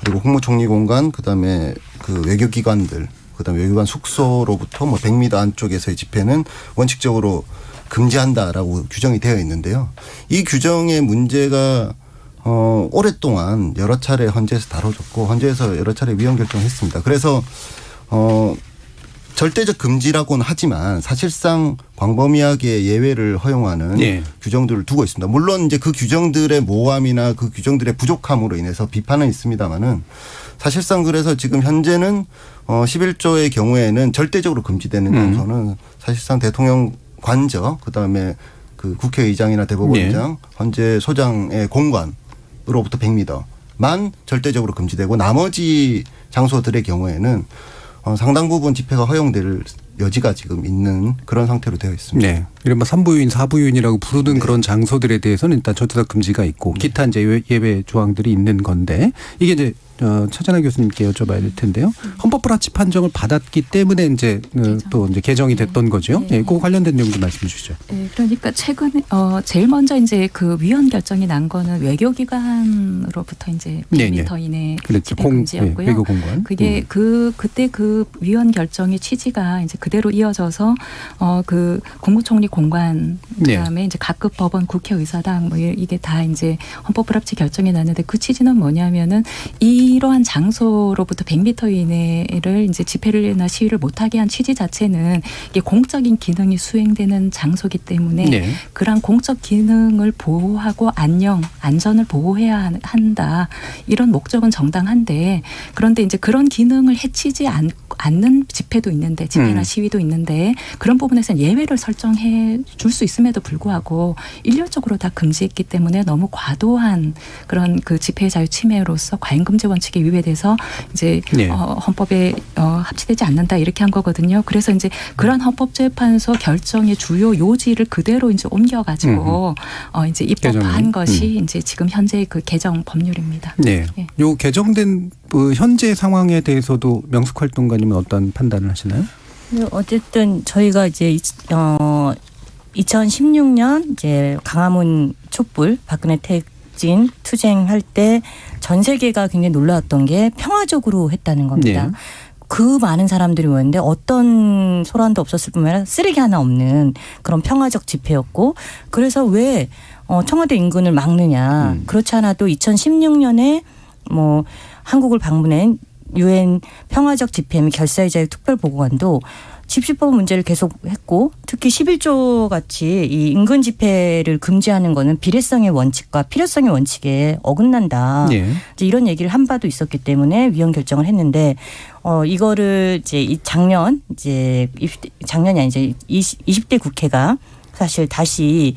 그리고 국무총리 공간, 그다음에 그 외교기관들, 그다음에 외교관 숙소로부터 뭐 100m 안쪽에서의 집회는 원칙적으로 금지한다라고 규정이 되어 있는데요. 이 규정의 문제가 오랫동안 여러 차례 헌재에서 다뤄졌고 헌재에서 여러 차례 위헌 결정했습니다. 그래서 절대적 금지라고는 하지만 사실상 광범위하게 예외를 허용하는 규정들을 두고 있습니다. 물론 이제 그 규정들의 모호함이나 그 규정들의 부족함으로 인해서 비판은 있습니다만은 사실상 그래서 지금 현재는 11조의 경우에는 절대적으로 금지되는 장소는 사실상 대통령 관저, 그다음에 그 국회의장이나 대법원장, 헌재 소장의 공관으로부터 100m만 절대적으로 금지되고 나머지 장소들의 경우에는 상당 부분 집회가 허용될 여지가 지금 있는 그런 상태로 되어 있습니다. 네. 이른바 3부유인, 4부유인이라고 부르는 그런 장소들에 대해서는 일단 절대적 금지가 있고 기타 이제 예외 조항들이 있는 건데 이게 이제 차전하 교수님께 여쭤봐야 될 텐데요. 헌법불합치 판정을 받았기 때문에 이제 또 이제 개정이 됐던 거죠. 예, 그 관련된 내용 좀 말씀해 주시죠. 네, 그러니까 최근에 제일 먼저 이제 그 위헌 결정이 난 거는 외교기관으로부터 이제 100m 이내 집회 금지였고요. 외교 공간. 그게 그때 그 위헌 결정의 취지가 이제 그대로 이어져서 그 국무총리 공관 그다음에 이제 각급 법원, 국회의사당 뭐 이게 다 이제 헌법불합치 결정이 났는데 그 취지는 뭐냐면은 이러한 장소로부터 100m 이내를 이제 집회를나 시위를 못하게 한 취지 자체는 이게 공적인 기능이 수행되는 장소이기 때문에 그러한 공적 기능을 보호하고 안전을 보호해야 한다. 이런 목적은 정당한데 그런데 이제 그런 기능을 해치지 않는 집회도 있는데 집회나 시위도 있는데 그런 부분에서는 예외를 설정해 줄 수 있음에도 불구하고 일률적으로 다 금지했기 때문에 너무 과도한 그런 그 집회 자유 침해로서 과잉 금지와 원칙에 위배돼서 이제 네. 헌법에 합치되지 않는다 이렇게 한 거거든요. 그래서 이제 그런 헌법재판소 결정의 주요 요지를 그대로 이제 옮겨가지고 이제 입법한 것이 이제 지금 현재 그 개정 법률입니다. 네. 예. 요 개정된 현재 상황에 대해서도 명숙활동가님은 어떤 판단을 하시나요? 어쨌든 저희가 이제 2016년 이제 강화문 촛불 박근혜 퇴진 투쟁할 때 전 세계가 굉장히 놀라웠던 게 평화적으로 했다는 겁니다. 네. 그 많은 사람들이 모였는데 어떤 소란도 없었을 뿐만 아니라 쓰레기 하나 없는 그런 평화적 집회였고 그래서 왜 청와대 인근을 막느냐. 그렇지 않아도 2016년에 뭐 한국을 방문한 유엔 평화적 집회 및 결사의 자유 특별보고관도 집시법 문제를 계속 했고 특히 11조 같이 이 인근 집회를 금지하는 거는 비례성의 원칙과 필요성의 원칙에 어긋난다. 네. 이제 이런 얘기를 한 바도 있었기 때문에 위헌 결정을 했는데 이거를 이제 작년이 아니라 이제 20대 국회가 사실 다시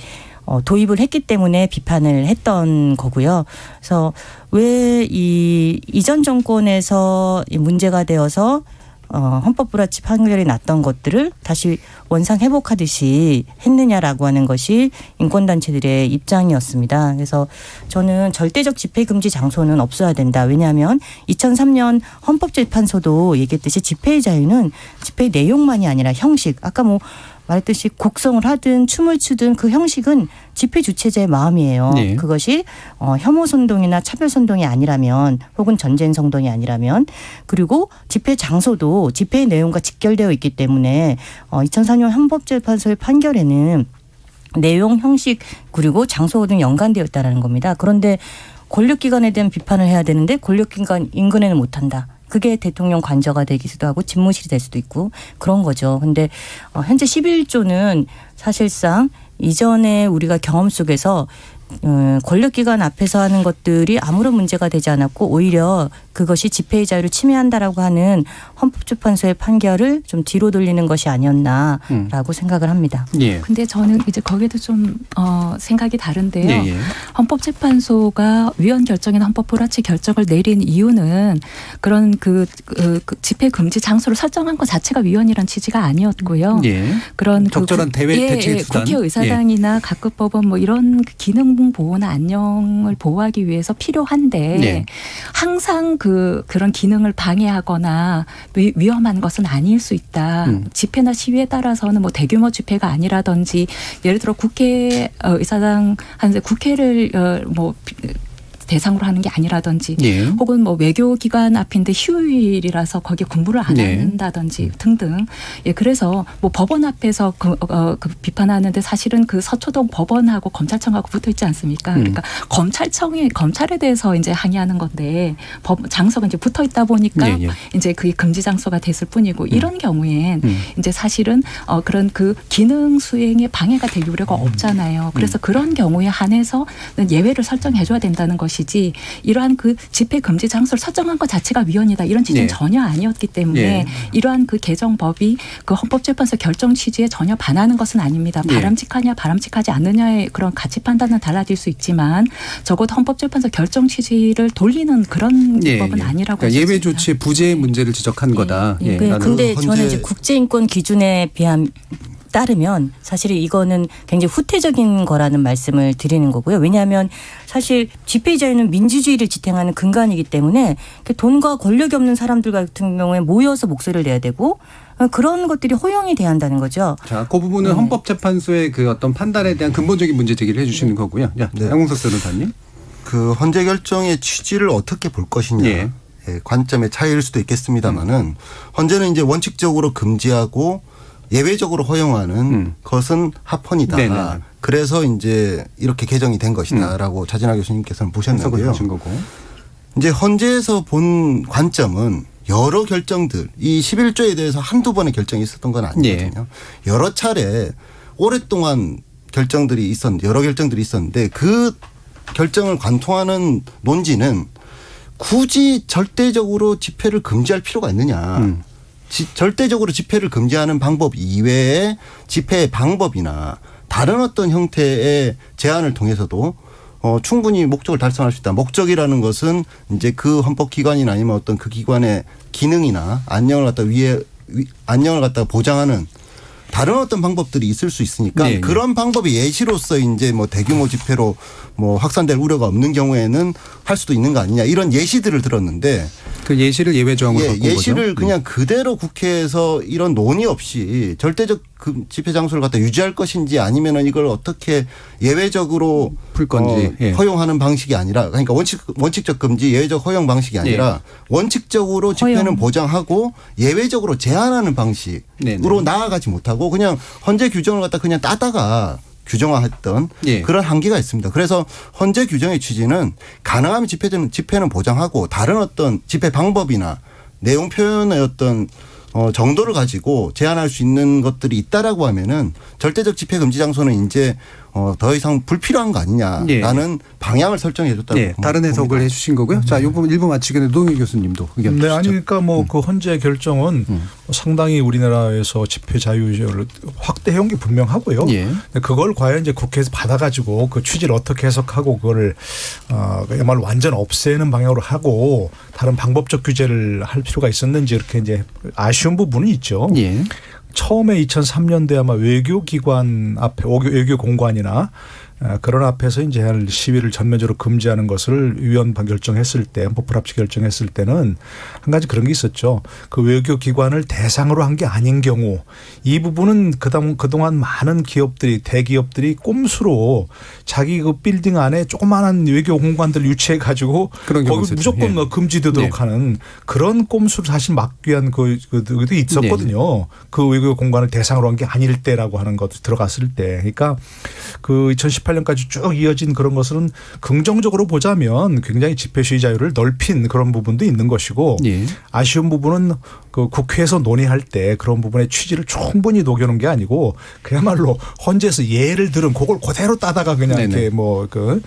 도입을 했기 때문에 비판을 했던 거고요. 그래서 왜 이전 정권에서 문제가 되어서 헌법 불합치 판결이 났던 것들을 다시 원상 회복하듯이 했느냐라고 하는 것이 인권단체들의 입장이었습니다. 그래서 저는 절대적 집회 금지 장소는 없어야 된다. 왜냐하면 2003년 헌법재판소도 얘기했듯이 집회의 자유는 집회의 내용만이 아니라 형식. 아까 말했듯이 곡성을 하든 춤을 추든 그 형식은 집회 주최자의 마음이에요. 네. 그것이 혐오 선동이나 차별 선동이 아니라면 혹은 전쟁 선동이 아니라면 그리고 집회 장소도 집회의 내용과 직결되어 있기 때문에 2004년 헌법재판소의 판결에는 내용, 형식 그리고 장소 등 연관되어 있다는 겁니다. 그런데 권력기관에 대한 비판을 해야 되는데 권력기관 인근에는 못한다. 그게 대통령 관저가 되기도 하고 집무실이 될 수도 있고 그런 거죠. 근데 현재 11조는 사실상 이전에 우리가 경험 속에서 권력기관 앞에서 하는 것들이 아무런 문제가 되지 않았고 오히려 그것이 집회의 자유를 침해한다라고 하는 헌법재판소의 판결을 좀 뒤로 돌리는 것이 아니었나라고 생각을 합니다. 예. 근데 저는 이제 거기도 좀 생각이 다른데요. 예, 예. 헌법재판소가 위헌 결정이나 헌법 불합치 결정을 내린 이유는 그런 그 집회 금지 장소를 설정한 것 자체가 위헌이란 취지가 아니었고요. 예. 그런 적절한 대책 수단. 국회의사당이나 각급 법원 뭐 이런 기능 보호나 안녕을 보호하기 위해서 필요한데 네. 항상 그런 기능을 방해하거나 위험한 것은 아닐 수 있다. 집회나 시위에 따라서는 뭐 대규모 집회가 아니라든지 예를 들어 국회의사당 하는데 국회를 대상으로 하는 게 아니라든지 예. 혹은 뭐 외교기관 앞인데 휴일이라서 거기에 근무를 안 네. 한다든지 등등. 예, 그래서 뭐 법원 앞에서 그 비판하는데 사실은 그 서초동 법원하고 검찰청하고 붙어 있지 않습니까? 그러니까 검찰에 대해서 이제 항의하는 건데 장소가 이제 붙어 있다 보니까 예. 이제 그게 금지 장소가 됐을 뿐이고 이런 경우엔 이제 사실은 그런 그 기능 수행에 방해가 될 우려가 없잖아요. 그래서 그런 경우에 한해서는 예외를 설정해 줘야 된다는 것이지 이러한 그 집회 금지 장소를 설정한 것 자체가 위헌이다 이런 취지는 네. 전혀 아니었기 때문에 네. 이러한 그 개정법이 그 헌법재판소 결정 취지에 전혀 반하는 것은 아닙니다. 네. 바람직하냐 바람직하지 않느냐의 그런 가치 판단은 달라질 수 있지만 적어도 헌법재판소 결정 취지를 돌리는 그런 법은 아니라고 그러니까 예외 조치의 부재의 문제를 지적한 거다. 예. 근데 저는 이제 국제인권 기준에 따르면 사실 이거는 굉장히 후퇴적인 거라는 말씀을 드리는 거고요. 왜냐하면 사실 집회의 자유는 민주주의를 지탱하는 근간이기 때문에 돈과 권력이 없는 사람들 같은 경우에 모여서 목소리를 내야 되고 그런 것들이 허용이 돼야 한다는 거죠. 자, 그 부분은 헌법재판소의 그 어떤 판단에 대한 근본적인 문제 제기를 해주시는 거고요. 야, 양홍석 변호사님. 그 헌재 결정의 취지를 어떻게 볼 것이냐. 예. 관점의 차이일 수도 있겠습니다만은 헌재는 이제 원칙적으로 금지하고 예외적으로 허용하는 것은 합헌이다. 네네. 그래서 이제 이렇게 개정이 된 것이다라고 차진하 교수님께서는 보셨는데요. 이제 헌재에서 본 관점은 여러 결정들, 이 11조에 대해서 한두 번의 결정이 있었던 건 아니거든요. 여러 차례 오랫동안 여러 결정들이 있었는데 그 결정을 관통하는 논지는 굳이 절대적으로 집회를 금지할 필요가 있느냐. 절대적으로 집회를 금지하는 방법 이외에 집회의 방법이나 다른 어떤 형태의 제한을 통해서도 충분히 목적을 달성할 수 있다. 목적이라는 것은 이제 그 헌법기관이나 아니면 어떤 그 기관의 기능이나 안녕을 갖다가 보장하는 다른 어떤 방법들이 있을 수 있으니까 네, 그런 방법이 예시로서 이제 뭐 대규모 집회로 뭐 확산될 우려가 없는 경우에는 할 수도 있는 거 아니냐 이런 예시들을 들었는데 그 예시를 예외 조항으로 바꾼 거죠. 예시를 그냥 그대로 국회에서 이런 논의 없이 절대적 집회 장소를 갖다 유지할 것인지 아니면은 이걸 어떻게 예외적으로 풀 건지 허용하는 방식이 아니라 그러니까 원칙적 금지 예외적 허용 방식이 아니라 원칙적으로 집회는 보장하고 예외적으로 제한하는 방식으로 나아가지 못하고 그냥 헌재 규정을 갖다 그냥 따다가 규정화했던 그런 한계가 있습니다. 그래서 헌재 규정의 취지는 가능하면 집회는 보장하고 다른 어떤 집회 방법이나 내용 표현의 어떤 정도를 가지고 제한할 수 있는 것들이 있다라고 하면은 절대적 집회 금지 장소는 이제 더 이상 불필요한 거 아니냐라는 방향을 설정해 줬다고 봅니다. 다른 해석을 해 주신 거고요. 자, 이 부분 1부 마치기 전에 노동희 교수님도 의견 주시죠. 아니 그러니까 뭐 그 헌재 결정은 상당히 우리나라에서 집회 자유를 확대해온 게 분명하고요. 그걸 과연 이제 국회에서 받아가지고 그 취지를 어떻게 해석하고 그거를 그야말로 완전 없애는 방향으로 하고 다른 방법적 규제를 할 필요가 있었는지 이렇게 이제 아쉬운 부분은 있죠. 처음에 2003년도에 아마 외교기관 앞에 외교공관이나 그런 앞에서 이제 시위를 전면적으로 금지하는 것을 위원반 결정했을 때, 헌법 합치 결정했을 때는 한 가지 그런 게 있었죠. 그 외교기관을 대상으로 한 게 아닌 경우 이 부분은 그동안 많은 기업들이 대기업들이 꼼수로 자기 그 빌딩 안에 조그마한 외교공관들을 유치해 가지고 거기 무조건 금지되도록 하는 그런 꼼수를 사실 막기 위한 그것도 있었거든요. 그 외교공관을 대상으로 한 게 아닐 때라고 하는 것도 들어갔을 때. 그러니까 그 2018년까지 쭉 이어진 그런 것은 긍정적으로 보자면 굉장히 집회 시위 자유를 넓힌 그런 부분도 있는 것이고 아쉬운 부분은 그 국회에서 논의할 때 그런 부분의 취지를 충분히 녹여놓은 게 아니고 그야말로 헌재에서 예를 들은 그걸 그대로 따다가 그냥 이렇게 이렇게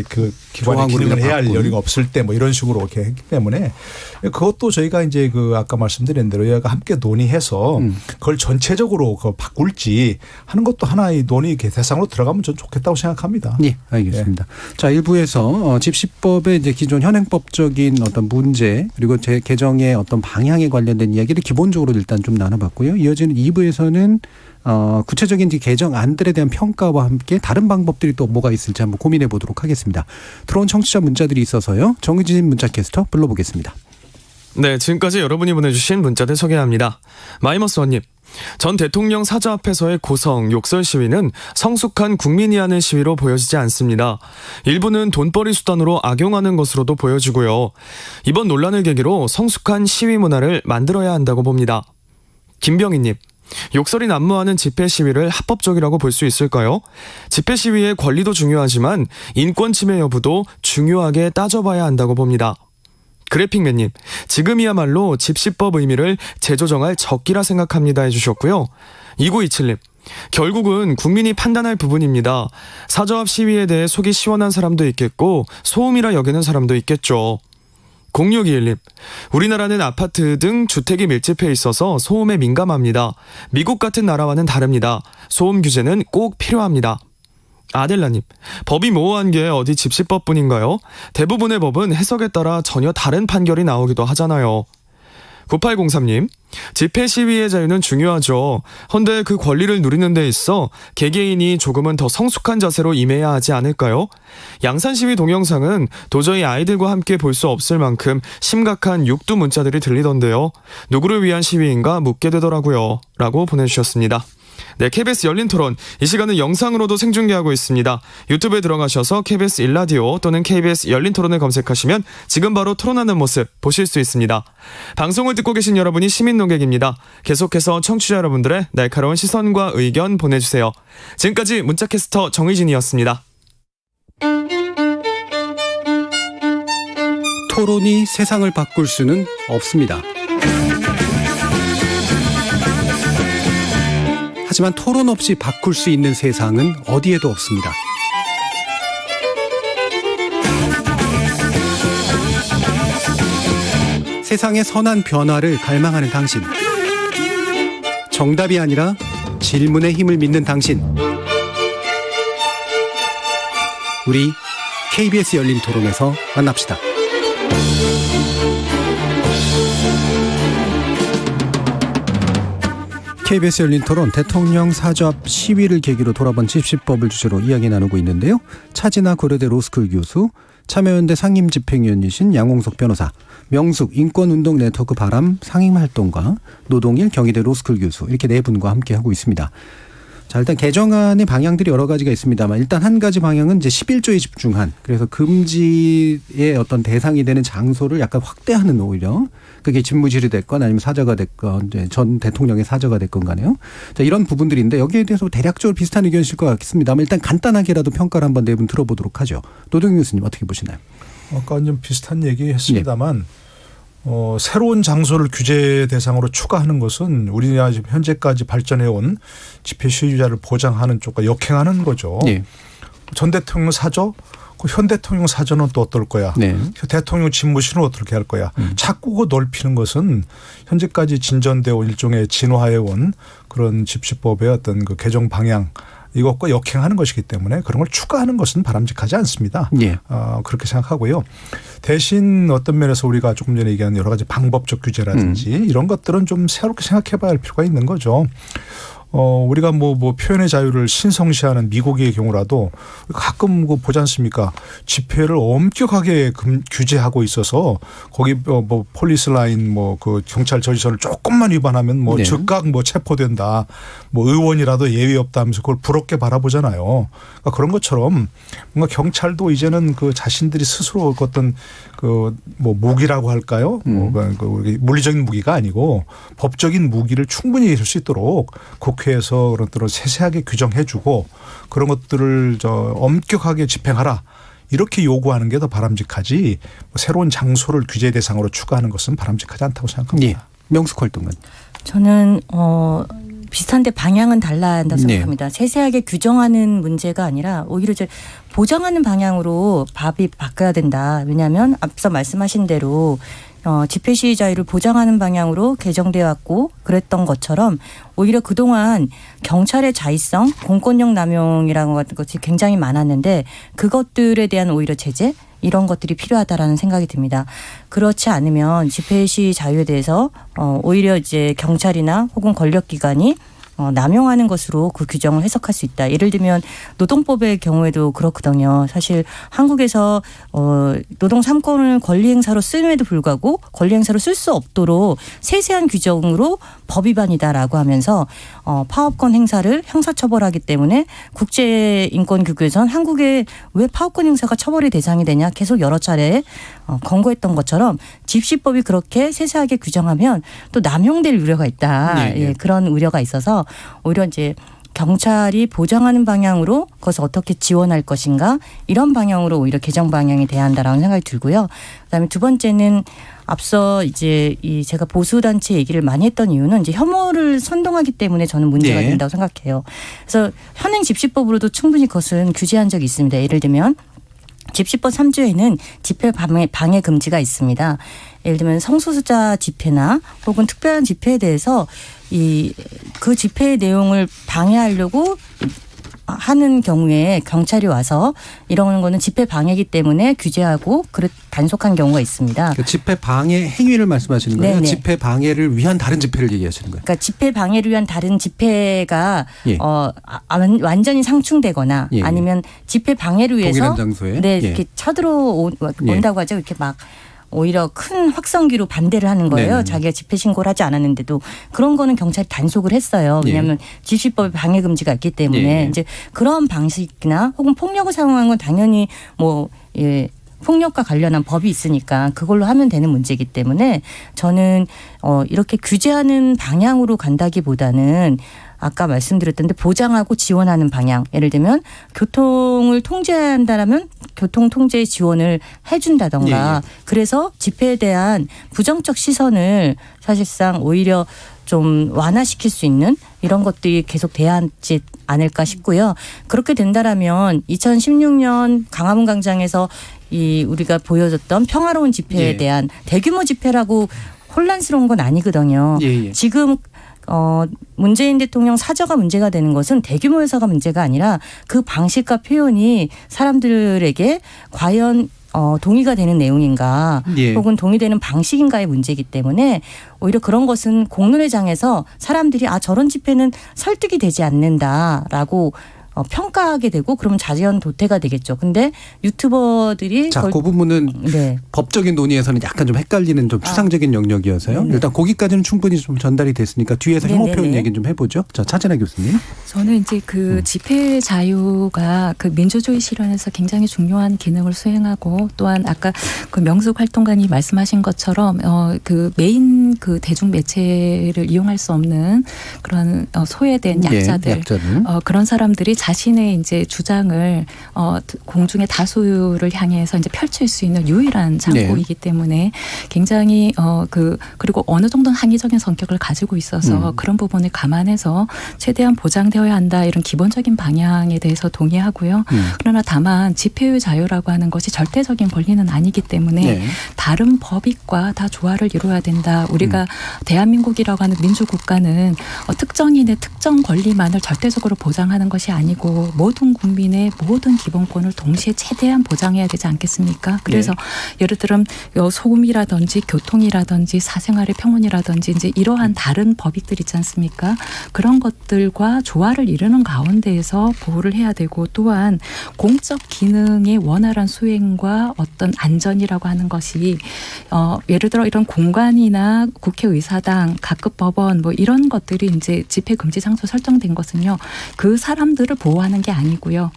그 기관의 기능을 해야 할 여리가 없을 때 뭐 이런 식으로 이렇게 했기 때문에 그것도 저희가 이제 그 아까 말씀드린 대로 여기가 함께 논의해서 그걸 전체적으로 바꿀지 하는 것도 하나의 논의 대상으로 들어가면 전 좋겠다고 생각합니다. 네, 알겠습니다. 자, 1부에서 집시법의 이제 기존 현행법적인 어떤 문제 그리고 개정의 어떤 방향에 관련된 이야기를 기본적으로 일단 좀 나눠봤고요. 이어지는 2부에서는 구체적인 개정안들에 대한 평가와 함께 다른 방법들이 또 뭐가 있을지 한번 고민해 보도록 하겠습니다. 들어온 청취자 문자들이 있어서요. 정의진 문자캐스터 불러보겠습니다. 네, 지금까지 여러분이 보내주신 문자들 소개합니다. 마이머스원님. 전 대통령 사저 앞에서의 고성, 욕설 시위는 성숙한 국민이 하는 시위로 보여지지 않습니다. 일부는 돈벌이 수단으로 악용하는 것으로도 보여지고요. 이번 논란을 계기로 성숙한 시위 문화를 만들어야 한다고 봅니다. 김병희님. 욕설이 난무하는 집회 시위를 합법적이라고 볼 수 있을까요? 집회 시위의 권리도 중요하지만 인권 침해 여부도 중요하게 따져봐야 한다고 봅니다. 그래픽맨님, 지금이야말로 집시법 의미를 재조정할 적기라 생각합니다 해주셨고요. 2927님, 결국은 국민이 판단할 부분입니다. 사저 앞 시위에 대해 속이 시원한 사람도 있겠고 소음이라 여기는 사람도 있겠죠. 0621님, 우리나라는 아파트 등 주택이 밀집해 있어서 소음에 민감합니다. 미국 같은 나라와는 다릅니다. 소음 규제는 꼭 필요합니다. 아델라님, 법이 모호한 게 어디 집시법뿐인가요? 대부분의 법은 해석에 따라 전혀 다른 판결이 나오기도 하잖아요. 9803님, 집회 시위의 자유는 중요하죠. 헌데 그 권리를 누리는 데 있어 개개인이 조금은 더 성숙한 자세로 임해야 하지 않을까요? 양산 시위 동영상은 도저히 아이들과 함께 볼 수 없을 만큼 심각한 육두 문자들이 들리던데요. 누구를 위한 시위인가 묻게 되더라고요. 라고 보내주셨습니다. 네, KBS 열린 토론. 이 시간은 영상으로도 생중계하고 있습니다. 유튜브에 들어가셔서 KBS 1라디오 또는 KBS 열린 토론을 검색하시면 지금 바로 토론하는 모습 보실 수 있습니다. 방송을 듣고 계신 여러분이 시민 농객입니다. 계속해서 청취자 여러분들의 날카로운 시선과 의견 보내주세요. 지금까지 문자캐스터 정의진이었습니다. 토론이 세상을 바꿀 수는 없습니다. 하지만 토론 없이 바꿀 수 있는 세상은 어디에도 없습니다. 세상의 선한 변화를 갈망하는 당신. 정답이 아니라 질문의 힘을 믿는 당신. 우리 KBS 열린 토론에서 만납시다. KBS 열린 토론 대통령 사저앞 시위를 계기로 돌아본 집시법을 주제로 이야기 나누고 있는데요. 차진아 고려대 로스쿨 교수, 참여연대 상임집행위원이신 양홍석 변호사, 명숙 인권운동 네트워크 바람 상임활동가, 노동일 경희대 로스쿨 교수 이렇게 네 분과 함께하고 있습니다. 자, 일단 개정안의 방향들이 여러 가지가 있습니다만 일단 한 가지 방향은 이제 11조에 집중한, 그래서 금지의 어떤 대상이 되는 장소를 약간 확대하는, 오히려 그게 집무실이 됐건 아니면 사저가 됐건 이제 전 대통령의 사저가 됐건 간에요. 자, 이런 부분들인데 여기에 대해서 대략적으로 비슷한 의견이실 것 같습니다만 일단 간단하게라도 평가를 한번 네 분 들어보도록 하죠. 노동일 교수님 어떻게 보시나요? 아까 좀 비슷한 얘기 했습니다만 새로운 장소를 규제 대상으로 추가하는 것은 우리나라 지금 현재까지 발전해온 집회 시위자를 보장하는 쪽과 역행하는 거죠. 네. 전 대통령 사저, 현 대통령 사저는 또 어떨 거야. 네. 대통령 집무실은 어떻게 할 거야. 자꾸 그 넓히는 것은 현재까지 진전되어 온 일종의 진화해온 그런 집시법의 어떤 그 개정 방향, 이것과 역행하는 것이기 때문에 그런 걸 추가하는 것은 바람직하지 않습니다. 예. 그렇게 생각하고요. 대신 어떤 면에서 우리가 조금 전에 얘기한 여러 가지 방법적 규제라든지 이런 것들은 좀 새롭게 생각해 봐야 할 필요가 있는 거죠. 우리가 뭐 표현의 자유를 신성시하는 미국의 경우라도 가끔 보지 않습니까? 집회를 엄격하게 규제하고 있어서 거기 뭐 폴리스 라인 그 경찰 저지선을 조금만 위반하면 네. 즉각 체포된다. 의원이라도 예외 없다 하면서 그걸 부럽게 바라보잖아요. 그러니까 그런 것처럼 뭔가 경찰도 이제는 그 자신들이 스스로 어떤 무기라고 할까요? 물리적인 무기가 아니고 법적인 무기를 충분히 이룰 수 있도록 국회에서 그런 것들을 세세하게 규정해주고 그런 것들을 엄격하게 집행하라. 이렇게 요구하는 게 더 바람직하지 새로운 장소를 규제 대상으로 추가하는 것은 바람직하지 않다고 생각합니다. 예. 명숙 활동은? 저는 비슷한데 방향은 달라야 한다고 생각합니다. 네. 세세하게 규정하는 문제가 아니라 오히려 이제 보장하는 방향으로 법이 바뀌어야 된다. 왜냐하면 앞서 말씀하신 대로 집회 시위 자유를 보장하는 방향으로 개정되어 왔고 그랬던 것처럼 오히려 그동안 경찰의 자의성, 공권력 남용이라는 것이 굉장히 많았는데 그것들에 대한 오히려 제재 이런 것들이 필요하다라는 생각이 듭니다. 그렇지 않으면 집회 시위 자유에 대해서 오히려 이제 경찰이나 혹은 권력기관이 남용하는 것으로 그 규정을 해석할 수 있다. 예를 들면 노동법의 경우에도 그렇거든요. 사실 한국에서 노동 3권을 권리행사로 쓰임에도 불구하고 권리행사로 쓸 수 없도록 세세한 규정으로 법 위반이다라고 하면서 파업권 행사를 형사처벌하기 때문에 국제인권기구에선 한국에 왜 파업권 행사가 처벌의 대상이 되냐 계속 여러 차례 권고했던 것처럼 집시법이 그렇게 세세하게 규정하면 또 남용될 우려가 있다. 네, 네. 예, 그런 우려가 있어서 오히려 이제 경찰이 보장하는 방향으로 그것을 어떻게 지원할 것인가 이런 방향으로 오히려 개정 방향이 돼야 한다라는 생각이 들고요. 그다음에 두 번째는 앞서 이제 제가 보수단체 얘기를 많이 했던 이유는 이제 혐오를 선동하기 때문에 저는 문제가 된다고 생각해요. 그래서 현행 집시법으로도 충분히 그것은 규제한 적이 있습니다. 예를 들면 집시법 3조에는 집회 방해 금지가 있습니다. 예를 들면 성소수자 집회나 혹은 특별한 집회에 대해서 그 집회의 내용을 방해하려고 하는 경우에 경찰이 와서 이런 거는 집회 방해이기 때문에 규제하고 단속한 경우가 있습니다. 그 집회 방해 행위를 말씀하시는 거예요? 네네. 집회 방해를 위한 다른 집회를 얘기하시는 거예요? 그러니까 집회 방해를 위한 다른 집회가 완전히 상충되거나 아니면 집회 방해를 위해서 동일한 장소에 이렇게 쳐들어온다고 하죠. 이렇게 막 오히려 큰 확성기로 반대를 하는 거예요. 네네. 자기가 집회 신고를 하지 않았는데도 그런 거는 경찰이 단속을 했어요. 왜냐하면 집시법에 방해 금지가 있기 때문에 이제 그런 방식이나 혹은 폭력을 사용한 건 당연히 폭력과 관련한 법이 있으니까 그걸로 하면 되는 문제이기 때문에 저는 이렇게 규제하는 방향으로 간다기보다는 아까 말씀드렸던데 보장하고 지원하는 방향. 예를 들면 교통을 통제한다라면 교통 통제 지원을 해준다던가 그래서 집회에 대한 부정적 시선을 사실상 오히려 좀 완화시킬 수 있는 이런 것들이 계속 돼야 하지 않을까 싶고요. 그렇게 된다라면 2016년 광화문 광장에서 우리가 보여줬던 평화로운 집회에 대한 대규모 집회라고 혼란스러운 건 아니거든요. 예. 지금 문재인 대통령 사저가 문제가 되는 것은 대규모 회사가 문제가 아니라 그 방식과 표현이 사람들에게 과연 동의가 되는 내용인가 예. 혹은 동의되는 방식인가의 문제이기 때문에 오히려 그런 것은 공론회장에서 사람들이 저런 집회는 설득이 되지 않는다라고 평가하게 되고 그러면 자연도태가 되겠죠. 근데 유튜버들이 그 부분은 법적인 논의에서는 약간 좀 헷갈리는 좀 추상적인 영역이어서요. 네네. 일단 거기까지는 충분히 좀 전달이 됐으니까 뒤에서 혐오 표현 얘기 좀 해보죠. 자, 차진아 교수님. 저는 이제 그 집회 자유가 그 민주주의 실현에서 굉장히 중요한 기능을 수행하고 또한 아까 그 명숙 활동가님 말씀하신 것처럼 그 메인 그 대중 매체를 이용할 수 없는 그런 소외된 약자들, 그런 사람들이 자신의 이제 주장을 공중의 다수를 향해서 이제 펼칠 수 있는 유일한 창구이기 때문에 굉장히 그리고 어느 정도는 항의적인 성격을 가지고 있어서 그런 부분을 감안해서 최대한 보장되어야 한다 이런 기본적인 방향에 대해서 동의하고요. 그러나 다만 집회의 자유라고 하는 것이 절대적인 권리는 아니기 때문에 다른 법익과 다 조화를 이루어야 된다. 우리가 대한민국이라고 하는 민주국가는 특정인의 특정 권리만을 절대적으로 보장하는 것이 아니고 모든 국민의 모든 기본권을 동시에 최대한 보장해야 되지 않겠습니까? 그래서 예를 들면 소음이라든지 교통이라든지 사생활의 평온이라든지 이제 이러한 다른 법익들 있지 않습니까? 그런 것들과 조화를 이루는 가운데에서 보호를 해야 되고 또한 공적 기능의 원활한 수행과 어떤 안전이라고 하는 것이 예를 들어 이런 공간이나 국회의사당, 각급 법원 뭐 이런 것들이 이제 집회 금지 장소 설정된 것은요. 그 사람들을 보호하는 게 아니고요.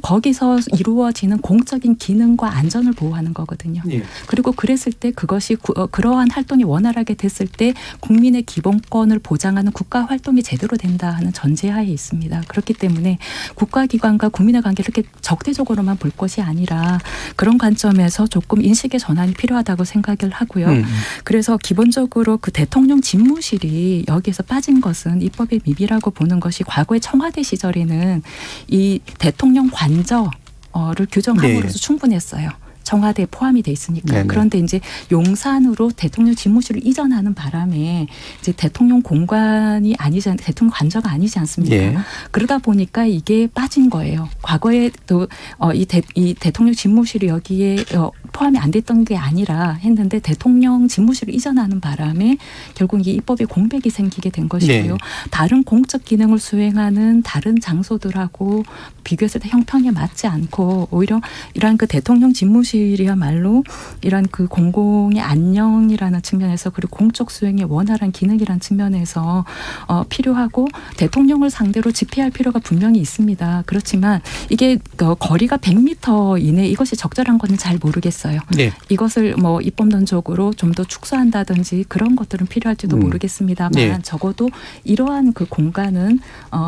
거기서 이루어지는 공적인 기능과 안전을 보호하는 거거든요. 그리고 그랬을 때 그것이 그러한 활동이 원활하게 됐을 때 국민의 기본권을 보장하는 국가 활동이 제대로 된다 하는 전제하에 있습니다. 그렇기 때문에 국가기관과 국민의 관계를 이렇게 적대적으로만 볼 것이 아니라 그런 관점에서 조금 인식의 전환이 필요하다고 생각을 하고요. 그래서 기본적으로 그 대통령 집무실이 여기에서 빠진 것은 입법의 미비라고 보는 것이 과거에 청와대 시절에는 이 대통령 관저를 규정함으로써 충분했어요. 청와대에 포함이 돼 있으니까. 네네. 그런데 이제 용산으로 대통령 집무실을 이전하는 바람에 이제 대통령 공간이 아니지 대통령 관저가 아니지 않습니까? 그러다 보니까 이게 빠진 거예요. 과거에 또 이 대통령 집무실이 여기에 포함이 안 됐던 게 아니라 했는데 대통령 집무실을 이전하는 바람에 결국 이 입법에 공백이 생기게 된 것이고요. 다른 공적 기능을 수행하는 다른 장소들하고 비교했을 때 형평에 맞지 않고 오히려 이러한 그 대통령 집무실이야말로 이러한 그 공공의 안녕이라는 측면에서 그리고 공적 수행의 원활한 기능이라는 측면에서 필요하고 대통령을 상대로 집회할 필요가 분명히 있습니다. 그렇지만 이게 거리가 100m 이내 이것이 적절한 건지 잘 모르겠어요. 이것을 뭐 입법론적으로 좀 더 축소한다든지 그런 것들은 필요할지도 모르겠습니다만 적어도 이러한 그 공간은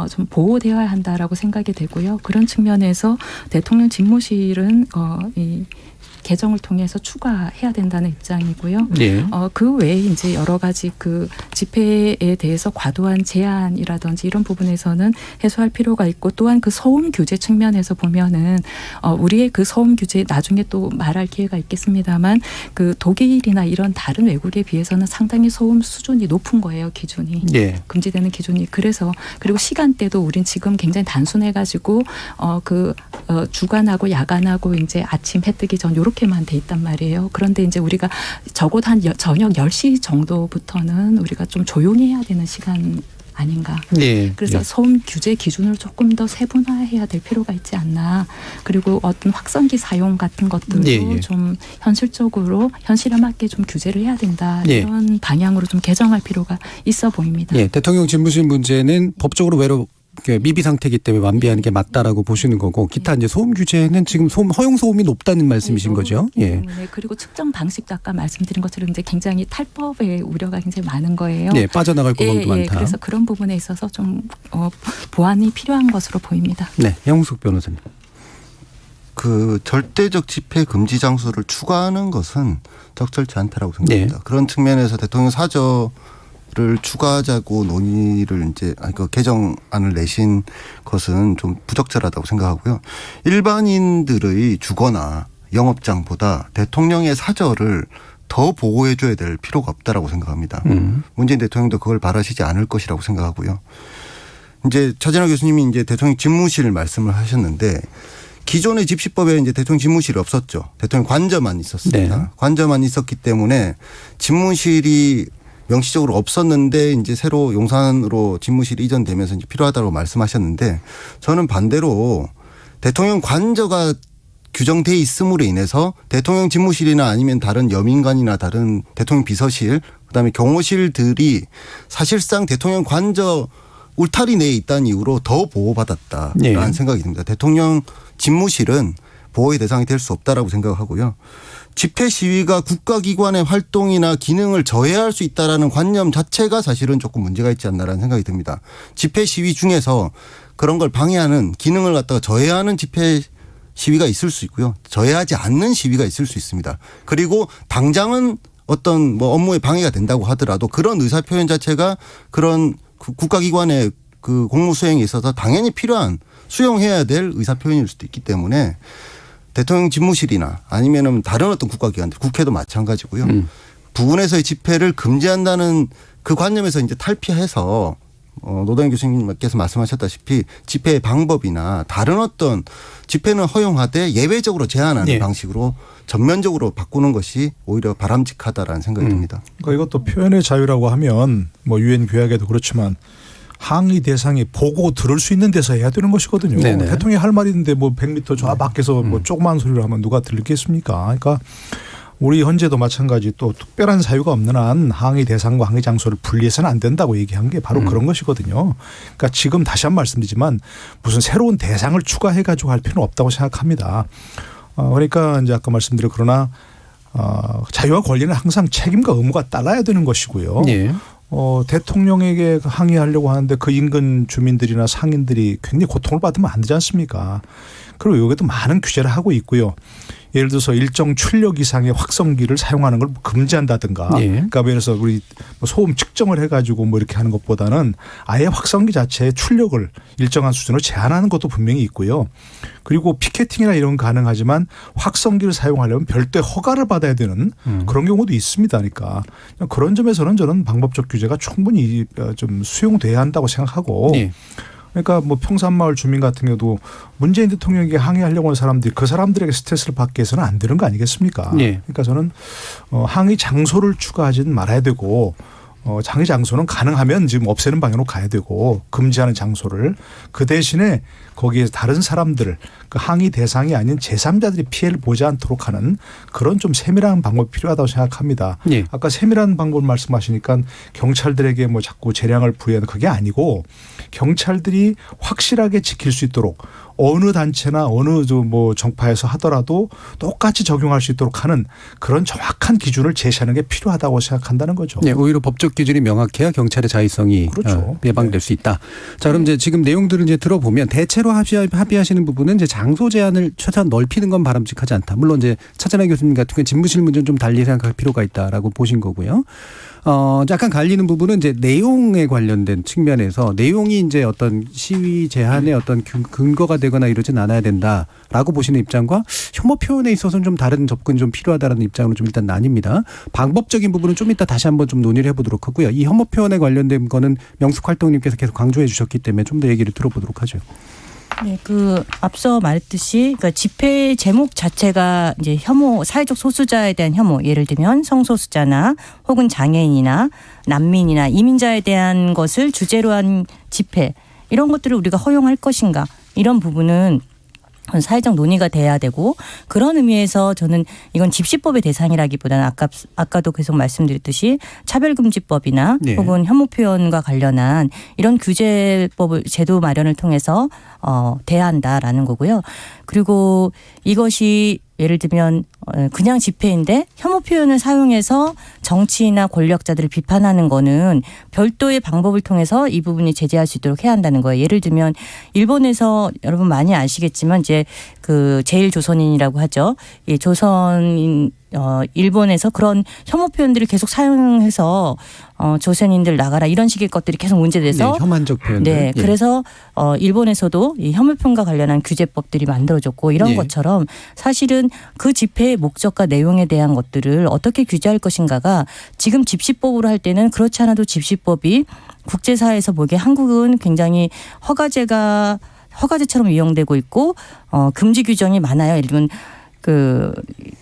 좀 보호되어야 한다라고 생각이 되고요. 그런 측면에서 대통령 집무실은 이 개정을 통해서 추가해야 된다는 입장이고요. 그 외에 이제 여러 가지 그 집회에 대해서 과도한 제한이라든지 이런 부분에서는 해소할 필요가 있고 또한 그 소음 규제 측면에서 보면은 우리의 그 소음 규제 나중에 또 말할 기회가 있겠습니다만 그 독일이나 이런 다른 외국에 비해서는 상당히 소음 수준이 높은 거예요. 기준이. 금지되는 기준이. 그래서 그리고 시간대도 우린 지금 굉장히 단순해가지고 주간하고 야간하고 이제 아침 해 뜨기 전 요렇게만 돼 있단 말이에요. 그런데 이제 우리가 적어도 한 저녁 10시 정도부터는 우리가 좀 조용히 해야 되는 시간 아닌가. 그래서 소음 규제 기준을 조금 더 세분화해야 될 필요가 있지 않나. 그리고 어떤 확성기 사용 같은 것들도 좀 현실적으로 현실에 맞게 좀 규제를 해야 된다. 이런 방향으로 좀 개정할 필요가 있어 보입니다. 대통령 집무실 문제는 법적으로 외로 미비 상태이기 때문에 완비하는 게 맞다라고 보시는 거고 기타 이제 소음 규제는 지금 허용 소음이 높다는 말씀이신 거죠. 그리고 측정 방식도 아까 말씀드린 것처럼 이제 굉장히 탈법의 우려가 굉장히 많은 거예요. 빠져나갈 구멍도 많다. 그래서 그런 부분에 있어서 좀 보완이 필요한 것으로 보입니다. 양홍석 변호사님. 그 절대적 집회 금지 장소를 추가하는 것은 적절치 않다라고 생각합니다. 그런 측면에서 대통령 사저를 추가하자고 논의를 이제 그 개정안을 내신 것은 좀 부적절하다고 생각하고요. 일반인들의 주거나 영업장보다 대통령의 사저를 더 보호해줘야 될 필요가 없다라고 생각합니다. 문재인 대통령도 그걸 바라시지 않을 것이라고 생각하고요. 이제 차진화 교수님이 이제 대통령 집무실 말씀을 하셨는데 기존의 집시법에 이제 대통령 집무실이 없었죠. 대통령 관저만 있었습니다. 네. 관저만 있었기 때문에 집무실이 명시적으로 없었는데 이제 새로 용산으로 집무실이 이전되면서 이제 필요하다고 말씀하셨는데 저는 반대로 대통령 관저가 규정돼 있음으로 인해서 대통령 집무실이나 아니면 다른 여민관이나 다른 대통령 비서실 그다음에 경호실들이 사실상 대통령 관저 울타리 내에 있다는 이유로 더 보호받았다라는 생각이 듭니다. 대통령 집무실은 보호의 대상이 될 수 없다라고 생각하고요. 집회 시위가 국가기관의 활동이나 기능을 저해할 수 있다라는 관념 자체가 사실은 조금 문제가 있지 않나라는 생각이 듭니다. 집회 시위 중에서 그런 걸 방해하는 기능을 갖다가 저해하는 집회 시위가 있을 수 있고요. 저해하지 않는 시위가 있을 수 있습니다. 그리고 당장은 어떤 뭐 업무에 방해가 된다고 하더라도 그런 의사표현 자체가 그런 국가기관의 그 공무 수행에 있어서 당연히 필요한 수용해야 될 의사표현일 수도 있기 때문에 대통령 집무실이나 아니면은 다른 어떤 국가기관들, 국회도 마찬가지고요. 부근에서의 집회를 금지한다는 그 관념에서 이제 탈피해서 노동현 교수님께서 말씀하셨다시피 집회의 방법이나 다른 어떤 집회는 허용하되 예외적으로 제한하는 방식으로 전면적으로 바꾸는 것이 오히려 바람직하다라는 생각이 듭니다. 그러니까 이것도 표현의 자유라고 하면 뭐 유엔 규약에도 그렇지만 항의 대상이 보고 들을 수 있는 데서 해야 되는 것이거든요. 네네. 대통령이 할 말이 있는데 뭐 100m 저 밖에서 뭐 조그만 소리를 하면 누가 들겠습니까? 그러니까 우리 헌재도 마찬가지 또 특별한 사유가 없는 한 항의 대상과 항의 장소를 분리해서는 안 된다고 얘기한 게 바로 그런 것이거든요. 그러니까 지금 다시 한 번 말씀드리지만 무슨 새로운 대상을 추가해 가지고 할 필요는 없다고 생각합니다. 그러니까 이제 아까 말씀드린 그러나 자유와 권리는 항상 책임과 의무가 따라야 되는 것이고요. 예. 대통령에게 항의하려고 하는데 그 인근 주민들이나 상인들이 굉장히 고통을 받으면 안 되지 않습니까? 그리고 여기도 많은 규제를 하고 있고요. 예를 들어서 일정 출력 이상의 확성기를 사용하는 걸 금지한다든가. 그러니까 예를 들어서 우리 소음 측정을 해가지고 뭐 이렇게 하는 것보다는 아예 확성기 자체의 출력을 일정한 수준으로 제한하는 것도 분명히 있고요. 그리고 피켓팅이나 이런 건 가능하지만 확성기를 사용하려면 별도의 허가를 받아야 되는 그런 경우도 있습니다. 그러니까 그런 점에서는 저는 방법적 규제가 충분히 좀 수용돼야 한다고 생각하고 그러니까 뭐 평산마을 주민 같은 경우도 문재인 대통령에게 항의하려고 하는 사람들이 그 사람들에게 스트레스를 받게 해서는 안 되는 거 아니겠습니까? 그러니까 저는 항의 장소를 추가하지는 말아야 되고 항의 장소는 가능하면 지금 없애는 방향으로 가야 되고 금지하는 장소를 그 대신에 거기에 다른 사람들을 그 항의 대상이 아닌 제3자들이 피해를 보지 않도록 하는 그런 좀 세밀한 방법이 필요하다고 생각합니다. 아까 세밀한 방법을 말씀하시니까 경찰들에게 뭐 자꾸 재량을 부여하는 그게 아니고 경찰들이 확실하게 지킬 수 있도록 어느 단체나 어느 뭐 정파에서 하더라도 똑같이 적용할 수 있도록 하는 그런 정확한 기준을 제시하는 게 필요하다고 생각한다는 거죠. 오히려 법적 기준이 명확해야 경찰의 자의성이 그렇죠. 예방될 수 있다. 자, 그럼 이제 지금 내용들을 이제 들어보면 대체로 합의하시는 부분은 이제 장소 제한을 최소한 넓히는 건 바람직하지 않다. 물론 이제 차진화 교수님 같은 경우 집무실 문제는 좀 달리 생각할 필요가 있다라고 보신 거고요. 약간 갈리는 부분은 이제 내용에 관련된 측면에서 내용이 이제 어떤 시위 제한의 어떤 근거가 되거나 이러진 않아야 된다라고 보시는 입장과 혐오 표현에 있어서는 좀 다른 접근이 좀 필요하다라는 입장으로 좀 일단 나뉩니다. 방법적인 부분은 좀 이따 다시 한번 좀 논의를 해보도록 하고요. 이 혐오 표현에 관련된 거는 명숙활동님께서 계속 강조해 주셨기 때문에 좀 더 얘기를 들어보도록 하죠. 네, 앞서 말했듯이 그러니까 집회 제목 자체가 이제 혐오, 사회적 소수자에 대한 혐오, 예를 들면 성소수자나 혹은 장애인이나 난민이나 이민자에 대한 것을 주제로 한 집회 이런 것들을 우리가 허용할 것인가 이런 부분은 사회적 논의가 돼야 되고 그런 의미에서 저는 이건 집시법의 대상이라기보다는 아까도 계속 말씀드렸듯이 차별금지법이나 혹은 혐오 표현과 관련한 이런 규제법을 제도 마련을 통해서 돼야 한다라는 거고요. 그리고 이것이 예를 들면 그냥 집회인데 혐오 표현을 사용해서 정치나 권력자들을 비판하는 거는 별도의 방법을 통해서 이 부분이 제재할 수 있도록 해야 한다는 거예요. 예를 들면 일본에서 여러분 많이 아시겠지만 이제 그 제일조선인이라고 하죠. 이 조선인 일본에서 그런 혐오 표현들을 계속 사용해서 조선인들 나가라 이런 식의 것들이 계속 문제돼서 혐한적 표현들. 그래서 일본에서도 이 혐오 표현과 관련한 규제법들이 만들어졌고 이런 것처럼 사실은 그 집회에 규제의 목적과 내용에 대한 것들을 어떻게 규제할 것인가가 지금 집시법으로 할 때는 그렇지 않아도 집시법이 국제사회에서 보기에 한국은 굉장히 허가제처럼 이용되고 있고 금지 규정이 많아요. 예를 들면